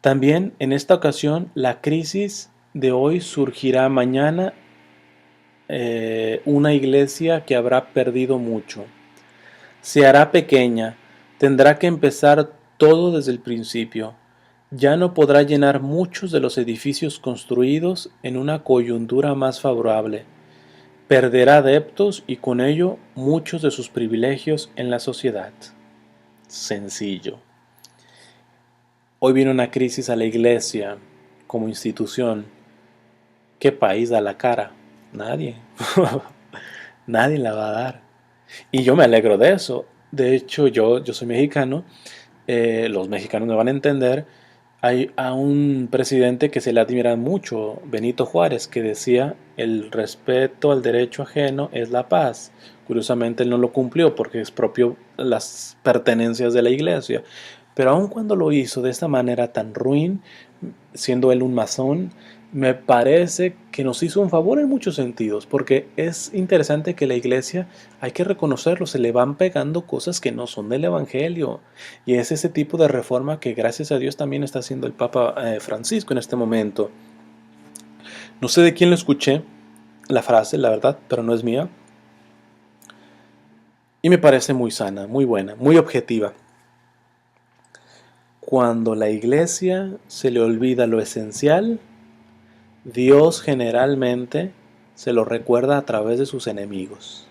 también en esta ocasión la crisis de hoy surgirá mañana, una iglesia que habrá perdido mucho. Se hará pequeña, tendrá que empezar todo desde el principio. Ya no podrá llenar muchos de los edificios construidos en una coyuntura más favorable. Perderá adeptos y con ello muchos de sus privilegios en la sociedad. Sencillo. Hoy viene una crisis a la iglesia como institución. ¿Qué país da la cara? Nadie. Nadie la va a dar. Y yo me alegro de eso. De hecho, yo soy mexicano. Los mexicanos me van a entender. Hay a un presidente que se le admira mucho, Benito Juárez, que decía: el respeto al derecho ajeno es la paz. Curiosamente él no lo cumplió porque expropió las pertenencias de la iglesia. Pero aun cuando lo hizo de esta manera tan ruin, siendo él un masón, me parece que nos hizo un favor en muchos sentidos, porque es interesante que la iglesia, hay que reconocerlo, se le van pegando cosas que no son del evangelio, y es ese tipo de reforma que gracias a Dios también está haciendo el Papa Francisco en este momento. No sé de quién lo escuché la frase, la verdad, pero no es mía, y me parece muy sana, muy buena, muy objetiva. Cuando la iglesia se le olvida lo esencial, Dios generalmente se lo recuerda a través de sus enemigos.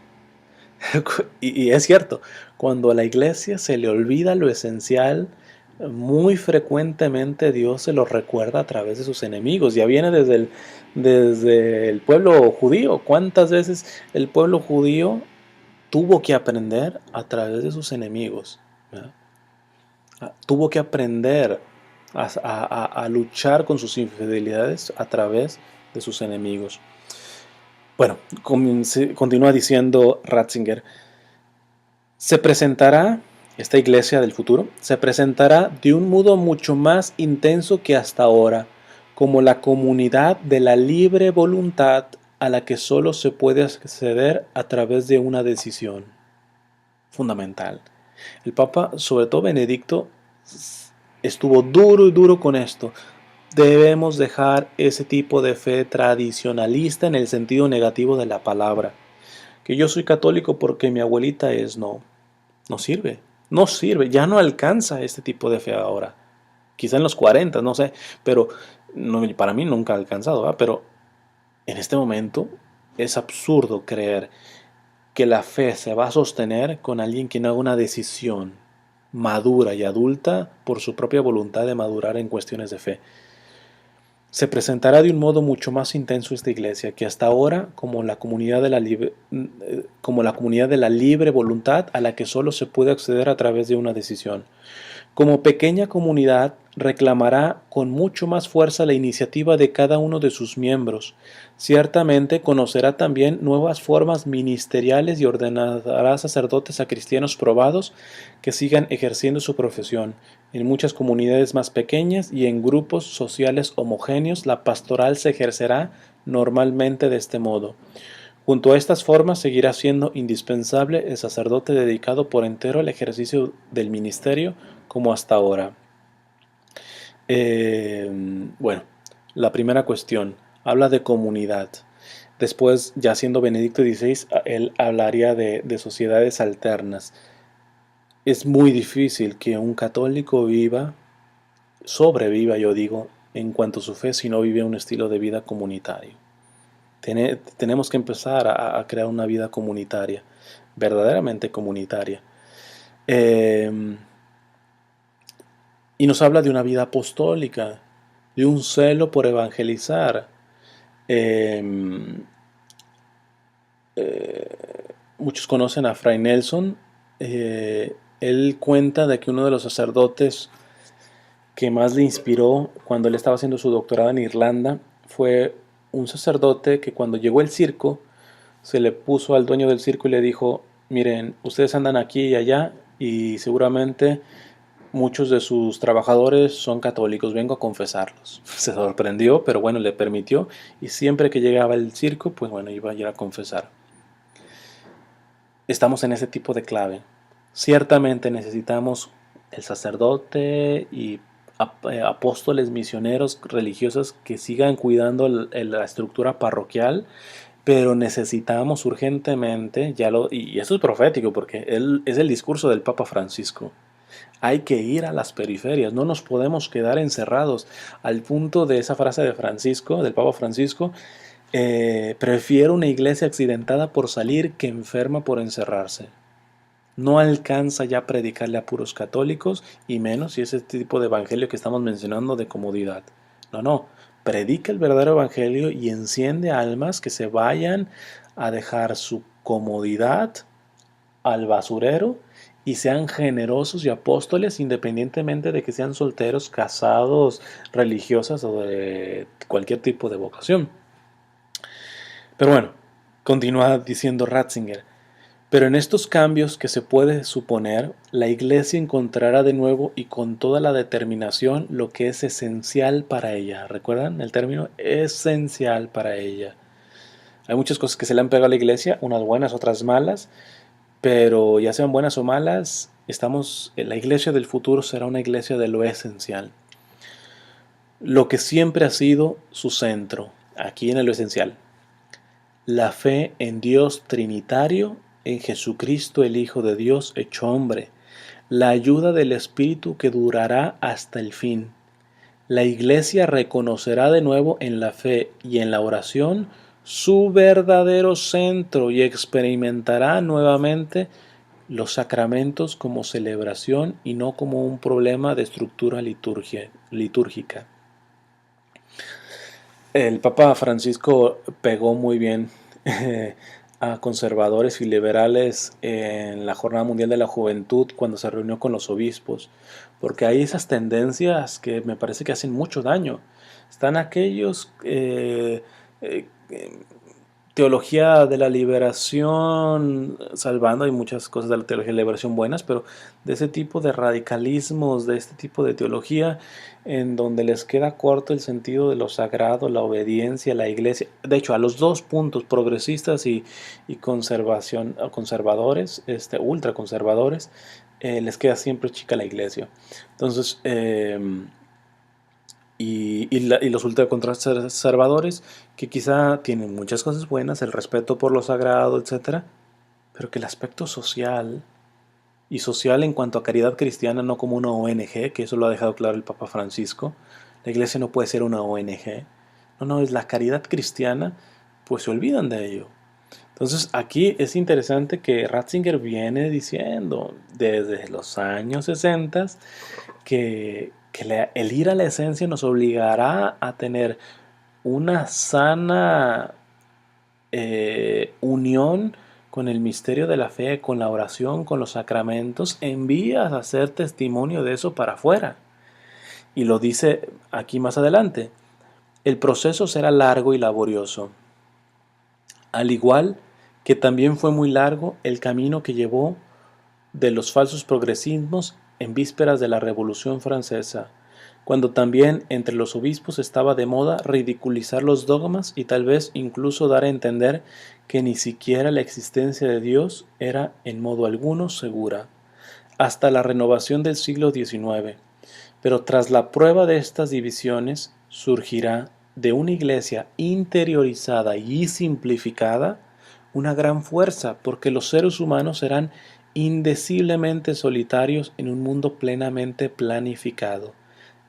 Y es cierto, cuando a la iglesia se le olvida lo esencial, muy frecuentemente Dios se lo recuerda a través de sus enemigos. Ya viene desde el pueblo judío. ¿Cuántas veces el pueblo judío tuvo que aprender a través de sus enemigos? ¿Verdad? Tuvo que aprender a luchar con sus infidelidades a través de sus enemigos. Bueno, continúa diciendo Ratzinger: se presentará, esta iglesia del futuro, se presentará de un modo mucho más intenso que hasta ahora, como la comunidad de la libre voluntad a la que solo se puede acceder a través de una decisión fundamental. El Papa, sobre todo Benedicto, estuvo duro y duro con esto. Debemos dejar ese tipo de fe tradicionalista en el sentido negativo de la palabra. Que yo soy católico porque mi abuelita es, no, no sirve, no sirve, ya no alcanza este tipo de fe ahora. Quizá en los 40, no sé, pero no, para mí nunca ha alcanzado, ¿verdad? Pero en este momento es absurdo creer que la fe se va a sostener con alguien que no haga una decisión madura y adulta por su propia voluntad de madurar en cuestiones de fe. Se presentará de un modo mucho más intenso esta iglesia que hasta ahora como la comunidad de la libre voluntad a la que solo se puede acceder a través de una decisión. Como pequeña comunidad, reclamará con mucho más fuerza la iniciativa de cada uno de sus miembros. Ciertamente conocerá también nuevas formas ministeriales y ordenará sacerdotes a cristianos probados que sigan ejerciendo su profesión. En muchas comunidades más pequeñas y en grupos sociales homogéneos, la pastoral se ejercerá normalmente de este modo. Junto a estas formas seguirá siendo indispensable el sacerdote dedicado por entero al ejercicio del ministerio como hasta ahora. Bueno, la primera cuestión habla de comunidad. Después, ya siendo Benedicto XVI, él hablaría de sociedades alternas. Es muy difícil que un católico sobreviva, yo digo, en cuanto a su fe, si no vive un estilo de vida comunitario. Tenemos que empezar a crear una vida comunitaria, verdaderamente comunitaria. Y nos habla de una vida apostólica, de un celo por evangelizar. Muchos conocen a Fray Nelson. Él cuenta de que uno de los sacerdotes que más le inspiró cuando él estaba haciendo su doctorado en Irlanda fue un sacerdote que cuando llegó el circo se le puso al dueño del circo y le dijo: miren, ustedes andan aquí y allá y seguramente muchos de sus trabajadores son católicos, vengo a confesarlos. Se sorprendió, pero bueno, le permitió, y siempre que llegaba el circo, pues bueno, iba a ir a confesar. Estamos en ese tipo de clave. Ciertamente necesitamos el sacerdote y apóstoles, misioneros, religiosos que sigan cuidando la estructura parroquial, pero necesitamos urgentemente, y eso es profético porque es el discurso del Papa Francisco. Hay que ir a las periferias, no nos podemos quedar encerrados, al punto de esa frase de Francisco, del Papa Francisco: prefiero una iglesia accidentada por salir que enferma por encerrarse. No alcanza ya a predicarle a puros católicos, y menos si es este tipo de evangelio que estamos mencionando de comodidad. No, predica el verdadero evangelio y enciende almas que se vayan a dejar su comodidad al basurero y sean generosos y apóstoles independientemente de que sean solteros, casados, religiosas o de cualquier tipo de vocación. Pero bueno, continúa diciendo Ratzinger. Pero en estos cambios que se puede suponer, la Iglesia encontrará de nuevo y con toda la determinación lo que es esencial para ella. ¿Recuerdan el término? Esencial para ella. Hay muchas cosas que se le han pegado a la Iglesia, unas buenas, otras malas, pero ya sean buenas o malas, la Iglesia del futuro será una Iglesia de lo esencial. Lo que siempre ha sido su centro, aquí en lo esencial. La fe en Dios Trinitario, en Jesucristo el Hijo de Dios hecho hombre, la ayuda del Espíritu que durará hasta el fin. La Iglesia reconocerá de nuevo en la fe y en la oración su verdadero centro y experimentará nuevamente los sacramentos como celebración y no como un problema de estructura litúrgica. El Papa Francisco pegó muy bien a conservadores y liberales en la Jornada Mundial de la Juventud cuando se reunió con los obispos, porque hay esas tendencias que me parece que hacen mucho daño. Están aquellos teología de la liberación, salvando, hay muchas cosas de la teología de la liberación buenas, pero de ese tipo de radicalismos, de este tipo de teología, en donde les queda corto el sentido de lo sagrado, la obediencia, la iglesia. De hecho, a los dos puntos, progresistas y conservadores, ultraconservadores, les queda siempre chica la iglesia. Entonces, y los ultraconservadores, que quizá tienen muchas cosas buenas, el respeto por lo sagrado, etcétera, pero que el aspecto social, y social en cuanto a caridad cristiana, no como una ONG, que eso lo ha dejado claro el Papa Francisco. La iglesia no puede ser una ONG. No, es la caridad cristiana, pues se olvidan de ello. Entonces aquí es interesante que Ratzinger viene diciendo desde los años 60 que el ir a la esencia nos obligará a tener una sana unión con el misterio de la fe, con la oración, con los sacramentos, en vías a hacer testimonio de eso para afuera. Y lo dice aquí más adelante. El proceso será largo y laborioso, al igual que también fue muy largo el camino que llevó de los falsos progresismos en vísperas de la Revolución Francesa, cuando también entre los obispos estaba de moda ridiculizar los dogmas y tal vez incluso dar a entender que ni siquiera la existencia de Dios era en modo alguno segura, hasta la renovación del siglo XIX. Pero tras la prueba de estas divisiones surgirá de una iglesia interiorizada y simplificada una gran fuerza, porque los seres humanos serán indeciblemente solitarios en un mundo plenamente planificado.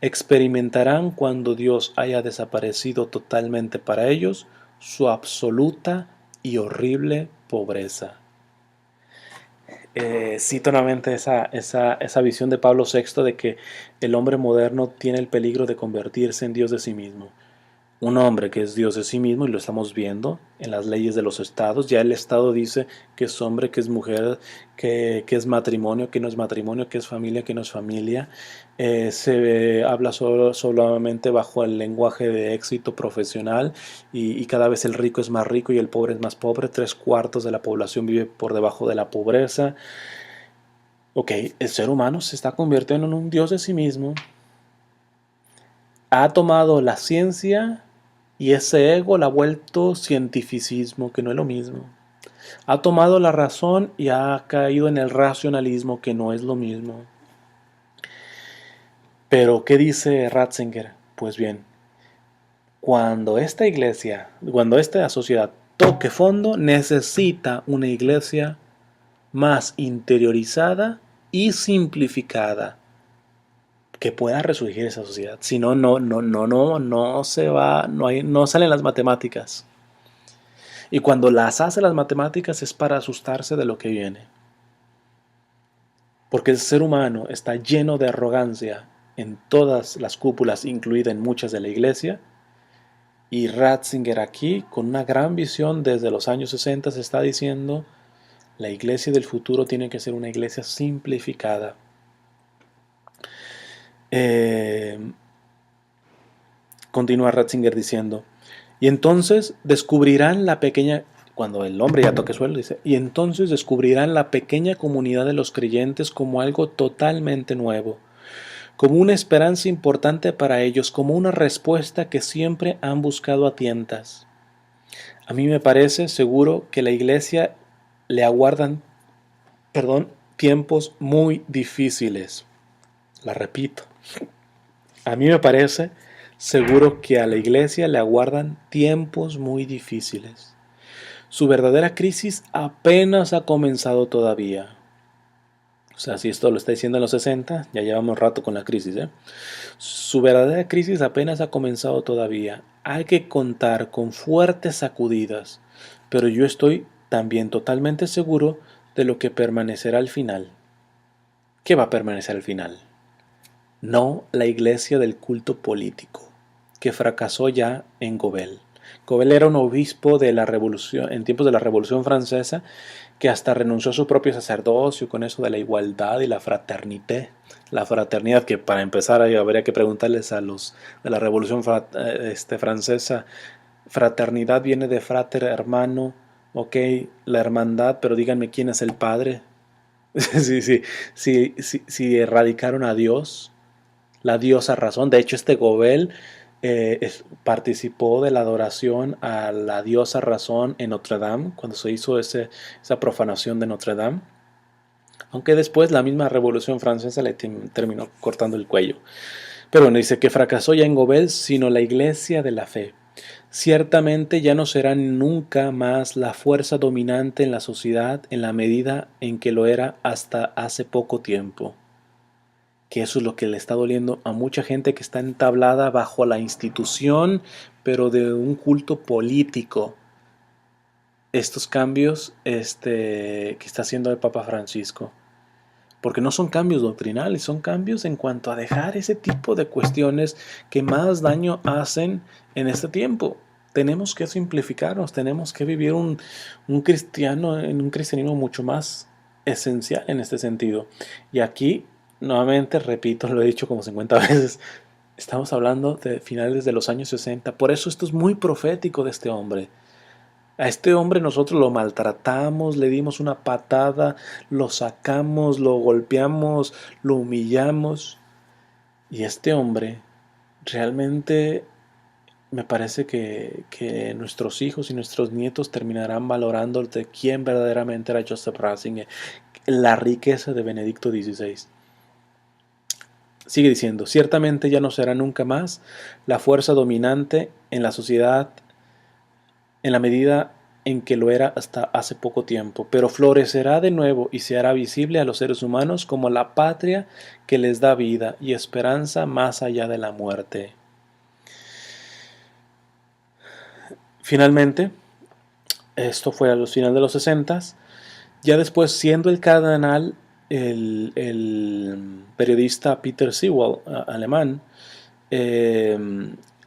Experimentarán cuando Dios haya desaparecido totalmente para ellos su absoluta y horrible pobreza. Cito nuevamente esa visión de Pablo VI de que el hombre moderno tiene el peligro de convertirse en Dios de sí mismo. Un hombre que es Dios de sí mismo, y lo estamos viendo en las leyes de los estados. Ya el estado dice que es hombre, que es mujer, que es matrimonio, que no es matrimonio, que es familia, que no es familia. Se habla solamente bajo el lenguaje de éxito profesional y cada vez el rico es más rico y el pobre es más pobre. 3/4 de la población vive por debajo de la pobreza. Ok, el ser humano se está convirtiendo en un Dios de sí mismo. Ha tomado la ciencia y ese ego la ha vuelto cientificismo, que no es lo mismo. Ha tomado la razón y ha caído en el racionalismo, que no es lo mismo. Pero, ¿qué dice Ratzinger? Pues bien, cuando esta sociedad toque fondo, necesita una iglesia más interiorizada y simplificada que pueda resurgir esa sociedad. Si no, no se va, no salen las matemáticas. Y cuando las hace las matemáticas es para asustarse de lo que viene. Porque el ser humano está lleno de arrogancia en todas las cúpulas, incluida en muchas de la iglesia. Y Ratzinger aquí, con una gran visión desde los años 60, se está diciendo, La iglesia del futuro tiene que ser una iglesia simplificada. Continúa Ratzinger diciendo, y entonces descubrirán la pequeña, cuando el hombre ya toque suelo, dice, y entonces descubrirán la pequeña comunidad de los creyentes como algo totalmente nuevo, como una esperanza importante para ellos, como una respuesta que siempre han buscado a tientas. A mí me parece seguro que la iglesia le aguardan, tiempos muy difíciles. La repito. A mí me parece seguro que a la iglesia le aguardan tiempos muy difíciles. Su verdadera crisis apenas ha comenzado todavía. O sea, si esto lo está diciendo en los 60, ya llevamos rato con la crisis, ¿eh? Su verdadera crisis apenas ha comenzado todavía. Hay que contar con fuertes sacudidas, pero yo estoy también totalmente seguro de lo que permanecerá al final. ¿Qué va a permanecer al final? No la iglesia del culto político, que fracasó ya en Gobel. Gobel era un obispo de la revolución, en tiempos de la Revolución Francesa, que hasta renunció a su propio sacerdocio con eso de la igualdad y la fraternité. La fraternidad, que para empezar habría que preguntarles a los de la Revolución Francesa, fraternidad viene de frater, hermano, ok, la hermandad, pero díganme quién es el padre. Si erradicaron a Dios, la diosa razón. De hecho, este Gobel participó de la adoración a la diosa razón en Notre Dame, cuando se hizo esa profanación de Notre Dame. Aunque después la misma Revolución Francesa le terminó cortando el cuello. Pero bueno, dice que fracasó ya en Gobel, sino la iglesia de la fe. Ciertamente ya no será nunca más la fuerza dominante en la sociedad en la medida en que lo era hasta hace poco tiempo. Que eso es lo que le está doliendo a mucha gente que está entablada bajo la institución, pero de un culto político. Estos cambios que está haciendo el Papa Francisco. Porque no son cambios doctrinales, son cambios en cuanto a dejar ese tipo de cuestiones que más daño hacen en este tiempo. Tenemos que simplificarnos, tenemos que vivir un cristianismo mucho más esencial en este sentido. Y aquí, nuevamente, repito, lo he dicho como 50 veces, estamos hablando de finales de los años 60. Por eso esto es muy profético de este hombre. A este hombre nosotros lo maltratamos, le dimos una patada, lo sacamos, lo golpeamos, lo humillamos. Y este hombre realmente me parece que nuestros hijos y nuestros nietos terminarán valorando de quién verdaderamente era Joseph Ratzinger, la riqueza de Benedicto XVI. Sigue diciendo, ciertamente ya no será nunca más la fuerza dominante en la sociedad en la medida en que lo era hasta hace poco tiempo, pero florecerá de nuevo y se hará visible a los seres humanos como la patria que les da vida y esperanza más allá de la muerte. Finalmente, esto fue a los finales de los 60, ya después siendo el cardenal, el periodista Peter Sewell, alemán,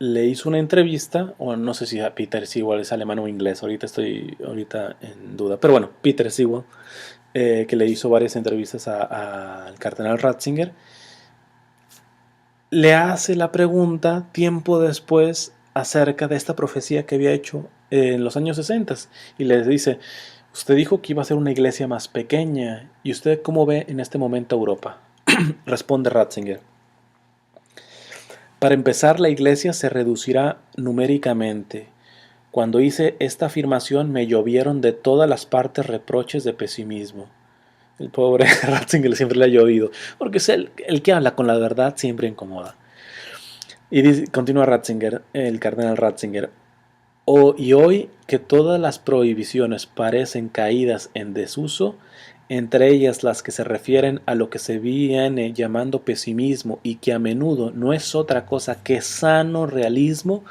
le hizo una entrevista, o no sé si Peter Sewell es alemán o inglés, ahorita en duda, pero bueno, Peter Sewell, que le hizo varias entrevistas al cardenal Ratzinger, le hace la pregunta tiempo después acerca de esta profecía que había hecho en los años 60 y le dice, usted dijo que iba a ser una iglesia más pequeña, ¿y usted cómo ve en este momento Europa? Responde Ratzinger. Para empezar, la iglesia se reducirá numéricamente. Cuando hice esta afirmación me llovieron de todas las partes reproches de pesimismo. El pobre Ratzinger siempre le ha llovido, porque es el que habla con la verdad siempre incomoda. Y continúa Ratzinger, el cardenal Ratzinger. Y hoy que todas las prohibiciones parecen caídas en desuso, entre ellas las que se refieren a lo que se viene llamando pesimismo y que a menudo no es otra cosa que sano realismo,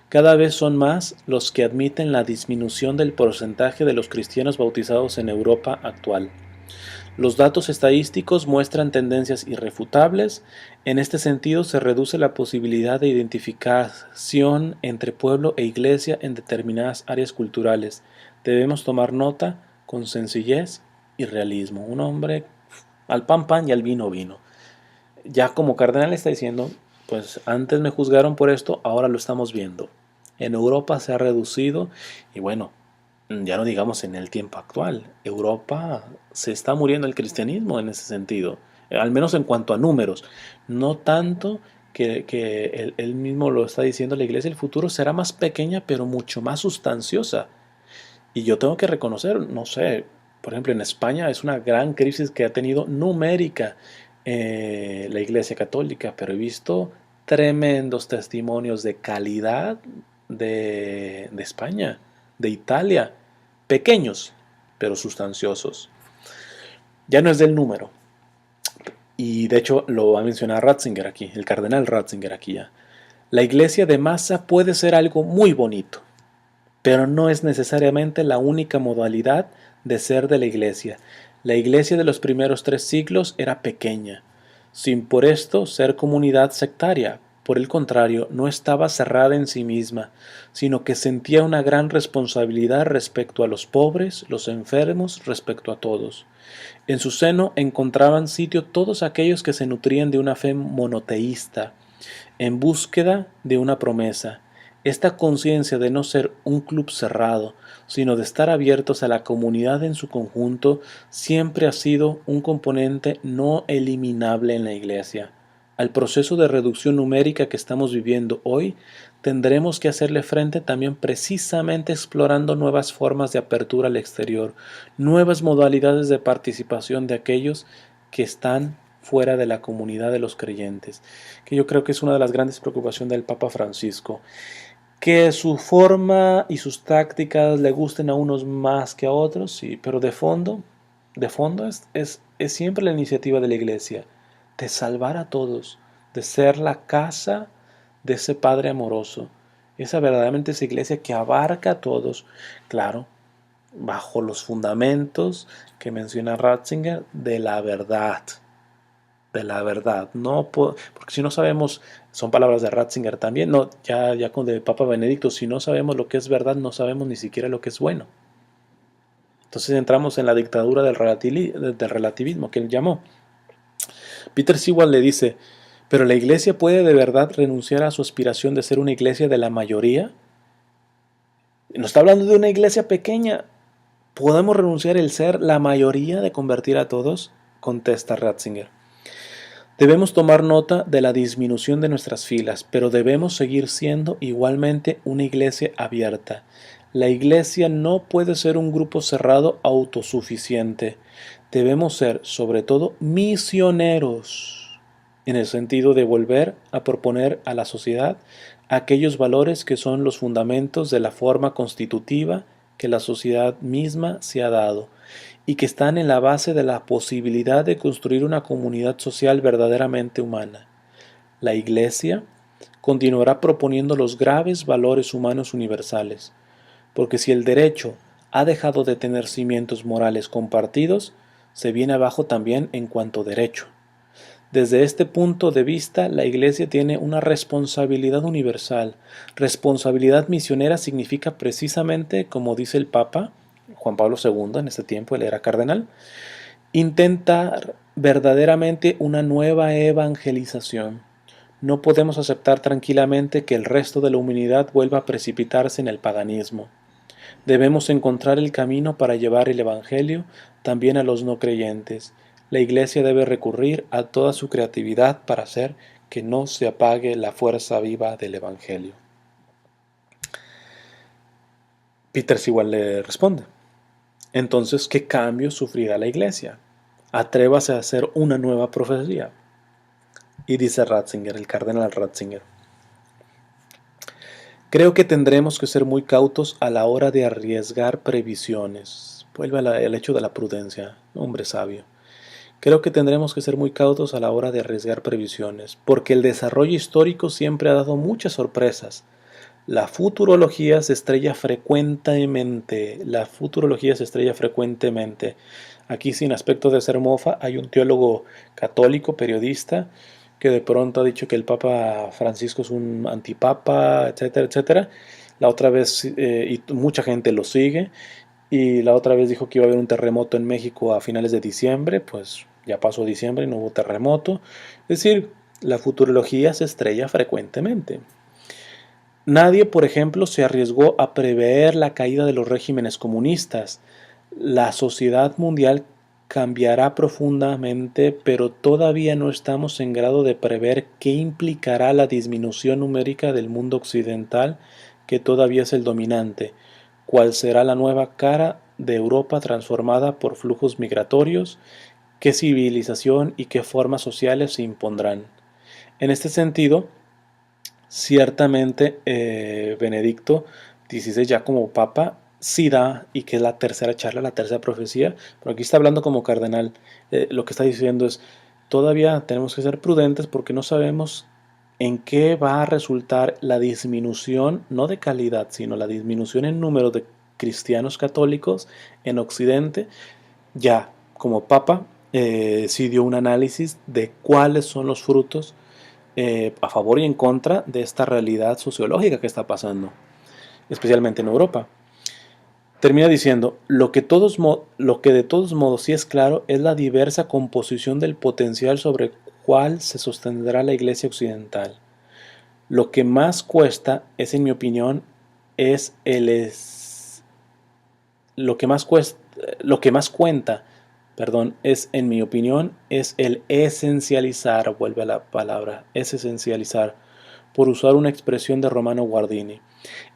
cada vez son más los que admiten la disminución del porcentaje de los cristianos bautizados en Europa actual. Los datos estadísticos muestran tendencias irrefutables. En este sentido, se reduce la posibilidad de identificación entre pueblo e iglesia en determinadas áreas culturales. Debemos tomar nota con sencillez y realismo. Un hombre al pan pan y al vino vino. Ya como cardenal está diciendo, pues antes me juzgaron por esto, ahora lo estamos viendo. En Europa se ha reducido y bueno, ya no digamos en el tiempo actual. Europa se está muriendo el cristianismo en ese sentido, al menos en cuanto a números. No tanto que él mismo lo está diciendo, la iglesia del futuro será más pequeña pero mucho más sustanciosa. Y yo tengo que reconocer, no sé, por ejemplo en España es una gran crisis que ha tenido numérica la iglesia católica, pero he visto tremendos testimonios de calidad de España, de Italia, pequeños, pero sustanciosos. Ya no es del número. Y de hecho lo va a mencionar Ratzinger aquí, el cardenal Ratzinger aquí ya. La iglesia de masa puede ser algo muy bonito, pero no es necesariamente la única modalidad de ser de la iglesia. La iglesia de los primeros 3 siglos era pequeña, sin por esto ser comunidad sectaria. Por el contrario, no estaba cerrada en sí misma, sino que sentía una gran responsabilidad respecto a los pobres, los enfermos, respecto a todos. En su seno encontraban sitio todos aquellos que se nutrían de una fe monoteísta, en búsqueda de una promesa. Esta conciencia de no ser un club cerrado, sino de estar abiertos a la comunidad en su conjunto, siempre ha sido un componente no eliminable en la Iglesia. Al proceso de reducción numérica que estamos viviendo hoy, tendremos que hacerle frente también precisamente explorando nuevas formas de apertura al exterior, nuevas modalidades de participación de aquellos que están fuera de la comunidad de los creyentes, que yo creo que es una de las grandes preocupaciones del Papa Francisco, que su forma y sus tácticas le gusten a unos más que a otros, sí, pero de fondo es siempre la iniciativa de la Iglesia, de salvar a todos, de ser la casa de ese Padre amoroso, esa verdaderamente esa Iglesia que abarca a todos, claro, bajo los fundamentos que menciona Ratzinger de la verdad, no porque si no sabemos, son palabras de Ratzinger también, no, ya con el Papa Benedicto, si no sabemos lo que es verdad, no sabemos ni siquiera lo que es bueno. Entonces entramos en la dictadura del relativismo que él llamó. Peter Sewell le dice, pero la iglesia puede de verdad renunciar a su aspiración de ser una iglesia de la mayoría. No está hablando de una iglesia pequeña. ¿Podemos renunciar el ser la mayoría de convertir a todos? Contesta Ratzinger. Debemos tomar nota de la disminución de nuestras filas, pero debemos seguir siendo igualmente una iglesia abierta. La iglesia no puede ser un grupo cerrado autosuficiente. Debemos ser, sobre todo, misioneros, en el sentido de volver a proponer a la sociedad aquellos valores que son los fundamentos de la forma constitutiva que la sociedad misma se ha dado y que están en la base de la posibilidad de construir una comunidad social verdaderamente humana. La Iglesia continuará proponiendo los graves valores humanos universales, porque si el derecho ha dejado de tener cimientos morales compartidos, se viene abajo también en cuanto derecho. Desde este punto de vista, la Iglesia tiene una responsabilidad universal. Responsabilidad misionera significa precisamente, como dice el Papa Juan Pablo II, en ese tiempo él era cardenal, intentar verdaderamente una nueva evangelización. No podemos aceptar tranquilamente que el resto de la humanidad vuelva a precipitarse en el paganismo. Debemos encontrar el camino para llevar el Evangelio también a los no creyentes. La Iglesia debe recurrir a toda su creatividad para hacer que no se apague la fuerza viva del Evangelio. Peter igual le responde. Entonces, ¿qué cambio sufrirá la Iglesia? Atrévase a hacer una nueva profecía. Y dice Ratzinger, el cardenal Ratzinger, creo que tendremos que ser muy cautos a la hora de arriesgar previsiones. Vuelve al hecho de la prudencia, hombre sabio. Creo que tendremos que ser muy cautos a la hora de arriesgar previsiones, porque el desarrollo histórico siempre ha dado muchas sorpresas. La futurología se estrella frecuentemente. Aquí, sin aspecto de ser mofa, hay un teólogo católico, periodista, que de pronto ha dicho que el Papa Francisco es un antipapa, etcétera, etcétera. La otra vez, y mucha gente lo sigue, Y la otra vez dijo que iba a haber un terremoto en México a finales de diciembre, pues ya pasó diciembre y no hubo terremoto. Es decir, la futurología se estrella frecuentemente. Nadie, por ejemplo, se arriesgó a prever la caída de los regímenes comunistas. La sociedad mundial cambiará profundamente, pero todavía no estamos en grado de prever qué implicará la disminución numérica del mundo occidental, que todavía es el dominante, cuál será la nueva cara de Europa transformada por flujos migratorios, qué civilización y qué formas sociales se impondrán. En este sentido, ciertamente Benedicto XVI ya como papa sí da, y que es la tercera charla, la tercera profecía, pero aquí está hablando como cardenal. Lo que está diciendo es, todavía tenemos que ser prudentes porque no sabemos en qué va a resultar la disminución, no de calidad, sino la disminución en número de cristianos católicos en Occidente. Ya como papa sí dio un análisis de cuáles son los frutos a favor y en contra de esta realidad sociológica que está pasando, especialmente en Europa. Termina diciendo, lo que de todos modos sí es claro es la diversa composición del potencial sobre el cual se sostendrá la Iglesia occidental. Lo que más cuesta es, en mi opinión, es el es, lo que más cuenta, perdón, es, en mi opinión, es el esencializar, vuelve a la palabra, es esencializar, por usar una expresión de Romano Guardini.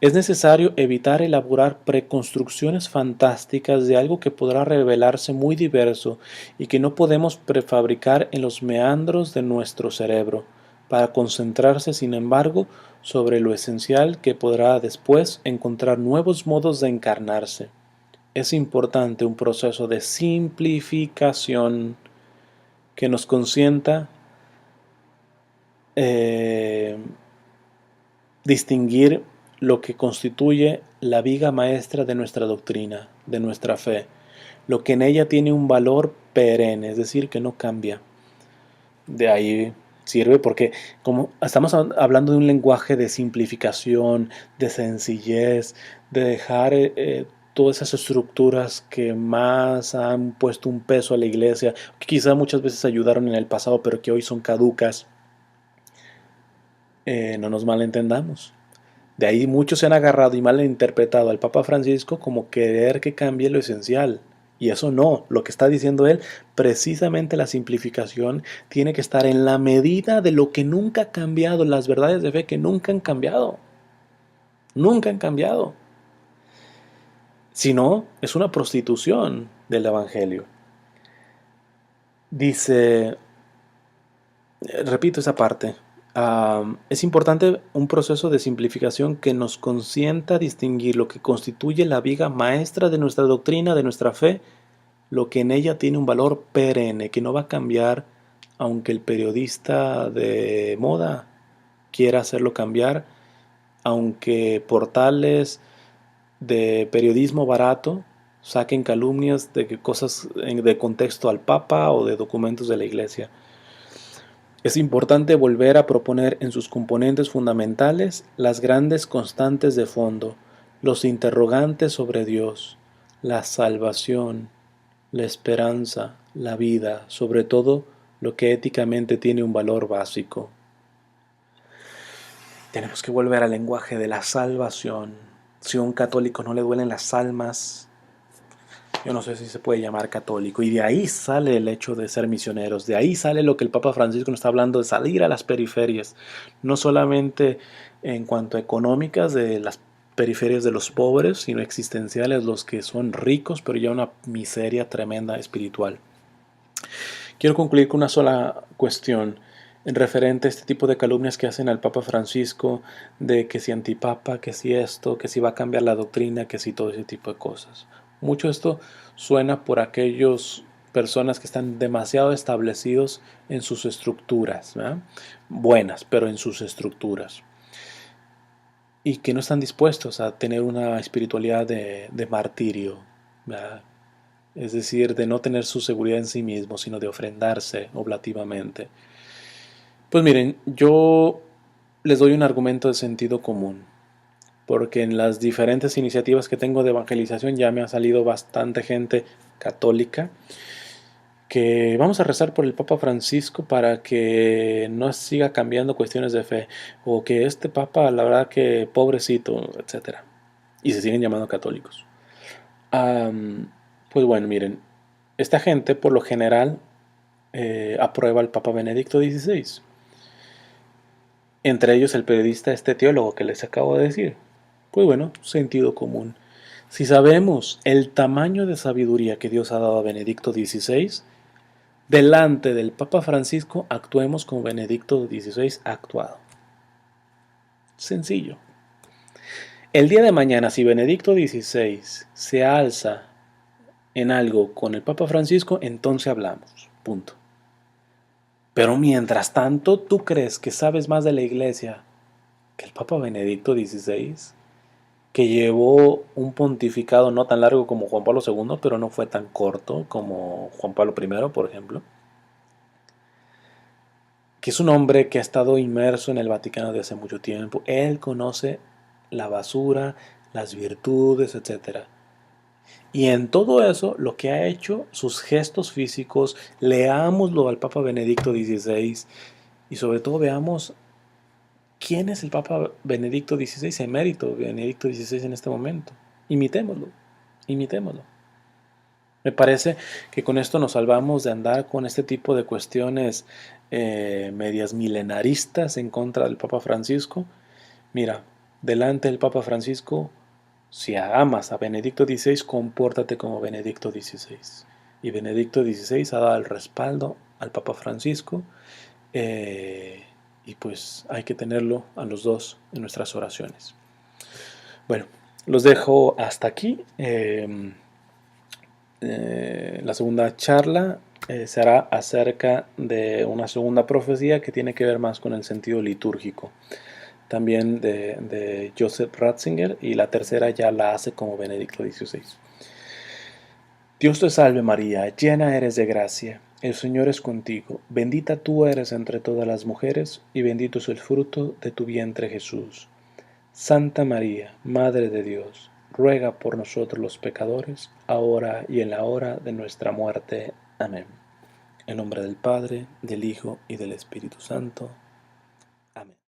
Es necesario evitar elaborar preconstrucciones fantásticas de algo que podrá revelarse muy diverso y que no podemos prefabricar en los meandros de nuestro cerebro, para concentrarse, sin embargo, sobre lo esencial que podrá después encontrar nuevos modos de encarnarse. Es importante un proceso de simplificación que nos consienta eh, distinguir lo que constituye la viga maestra de nuestra doctrina, de nuestra fe, lo que en ella tiene un valor perenne, es decir, que no cambia. De ahí sirve porque como estamos hablando de un lenguaje de simplificación, de sencillez, de dejar todas esas estructuras que más han puesto un peso a la iglesia, que quizá muchas veces ayudaron en el pasado, pero que hoy son caducas, no nos malentendamos. De ahí muchos se han agarrado y mal interpretado al Papa Francisco como querer que cambie lo esencial. Y eso no, lo que está diciendo él, precisamente la simplificación tiene que estar en la medida de lo que nunca ha cambiado, las verdades de fe que nunca han cambiado. Nunca han cambiado. Si no, es una prostitución del Evangelio. Dice, repito esa parte, es importante un proceso de simplificación que nos consienta distinguir lo que constituye la viga maestra de nuestra doctrina, de nuestra fe, lo que en ella tiene un valor perenne, que no va a cambiar aunque el periodista de moda quiera hacerlo cambiar, aunque portales de periodismo barato saquen calumnias de cosas de contexto al Papa o de documentos de la Iglesia. Es importante volver a proponer en sus componentes fundamentales las grandes constantes de fondo, los interrogantes sobre Dios, la salvación, la esperanza, la vida, sobre todo lo que éticamente tiene un valor básico. Tenemos que volver al lenguaje de la salvación. Si a un católico no le duelen las almas, yo no sé si se puede llamar católico. Y de ahí sale el hecho de ser misioneros. De ahí sale lo que el Papa Francisco nos está hablando de salir a las periferias. No solamente en cuanto a económicas de las periferias de los pobres, sino existenciales, los que son ricos, pero ya una miseria tremenda espiritual. Quiero concluir con una sola cuestión en referente a este tipo de calumnias que hacen al Papa Francisco, de que si antipapa, que si esto, que si va a cambiar la doctrina, que si todo ese tipo de cosas. Mucho esto suena por aquellas personas que están demasiado establecidos en sus estructuras, ¿verdad? Buenas, pero en sus estructuras, y que no están dispuestos a tener una espiritualidad de martirio, ¿verdad? Es decir, de no tener su seguridad en sí mismo, sino de ofrendarse oblativamente. Pues miren, yo les doy un argumento de sentido común. porque en las diferentes iniciativas que tengo de evangelización ya me ha salido bastante gente católica, que vamos a rezar por el Papa Francisco para que no siga cambiando cuestiones de fe, o que este Papa, la verdad que pobrecito, etcétera. Y se siguen llamando católicos. Pues bueno, miren, esta gente por lo general aprueba al Papa Benedicto XVI. Entre ellos el periodista, este teólogo que les acabo de decir. Pues bueno, sentido común. Si sabemos el tamaño de sabiduría que Dios ha dado a Benedicto XVI, delante del Papa Francisco actuemos como Benedicto XVI ha actuado. Sencillo. El día de mañana, si Benedicto XVI se alza en algo con el Papa Francisco, entonces hablamos. Punto. Pero mientras tanto, ¿tú crees que sabes más de la iglesia que el Papa Benedicto XVI? Que llevó un pontificado no tan largo como Juan Pablo II, pero no fue tan corto como Juan Pablo I, por ejemplo. Que es un hombre que ha estado inmerso en el Vaticano desde hace mucho tiempo. Él conoce la basura, las virtudes, etc. Y en todo eso, lo que ha hecho, sus gestos físicos, leámoslo al Papa Benedicto XVI y sobre todo veamos quién es el Papa Benedicto XVI, emérito Benedicto XVI en este momento. Imitémoslo, imitémoslo. Me parece que con esto nos salvamos de andar con este tipo de cuestiones medias milenaristas en contra del Papa Francisco. Mira, delante del Papa Francisco, si amas a Benedicto XVI, compórtate como Benedicto XVI. Y Benedicto XVI ha dado el respaldo al Papa Francisco, y pues hay que tenerlo a los dos en nuestras oraciones. Bueno, los dejo hasta aquí. La segunda charla será acerca de una segunda profecía que tiene que ver más con el sentido litúrgico, también de Joseph Ratzinger, y la tercera ya la hace como Benedicto XVI. Dios te salve María, llena eres de gracia, el Señor es contigo, bendita tú eres entre todas las mujeres, y bendito es el fruto de tu vientre Jesús. Santa María, Madre de Dios, ruega por nosotros los pecadores, ahora y en la hora de nuestra muerte. Amén. En nombre del Padre, del Hijo y del Espíritu Santo. Amén.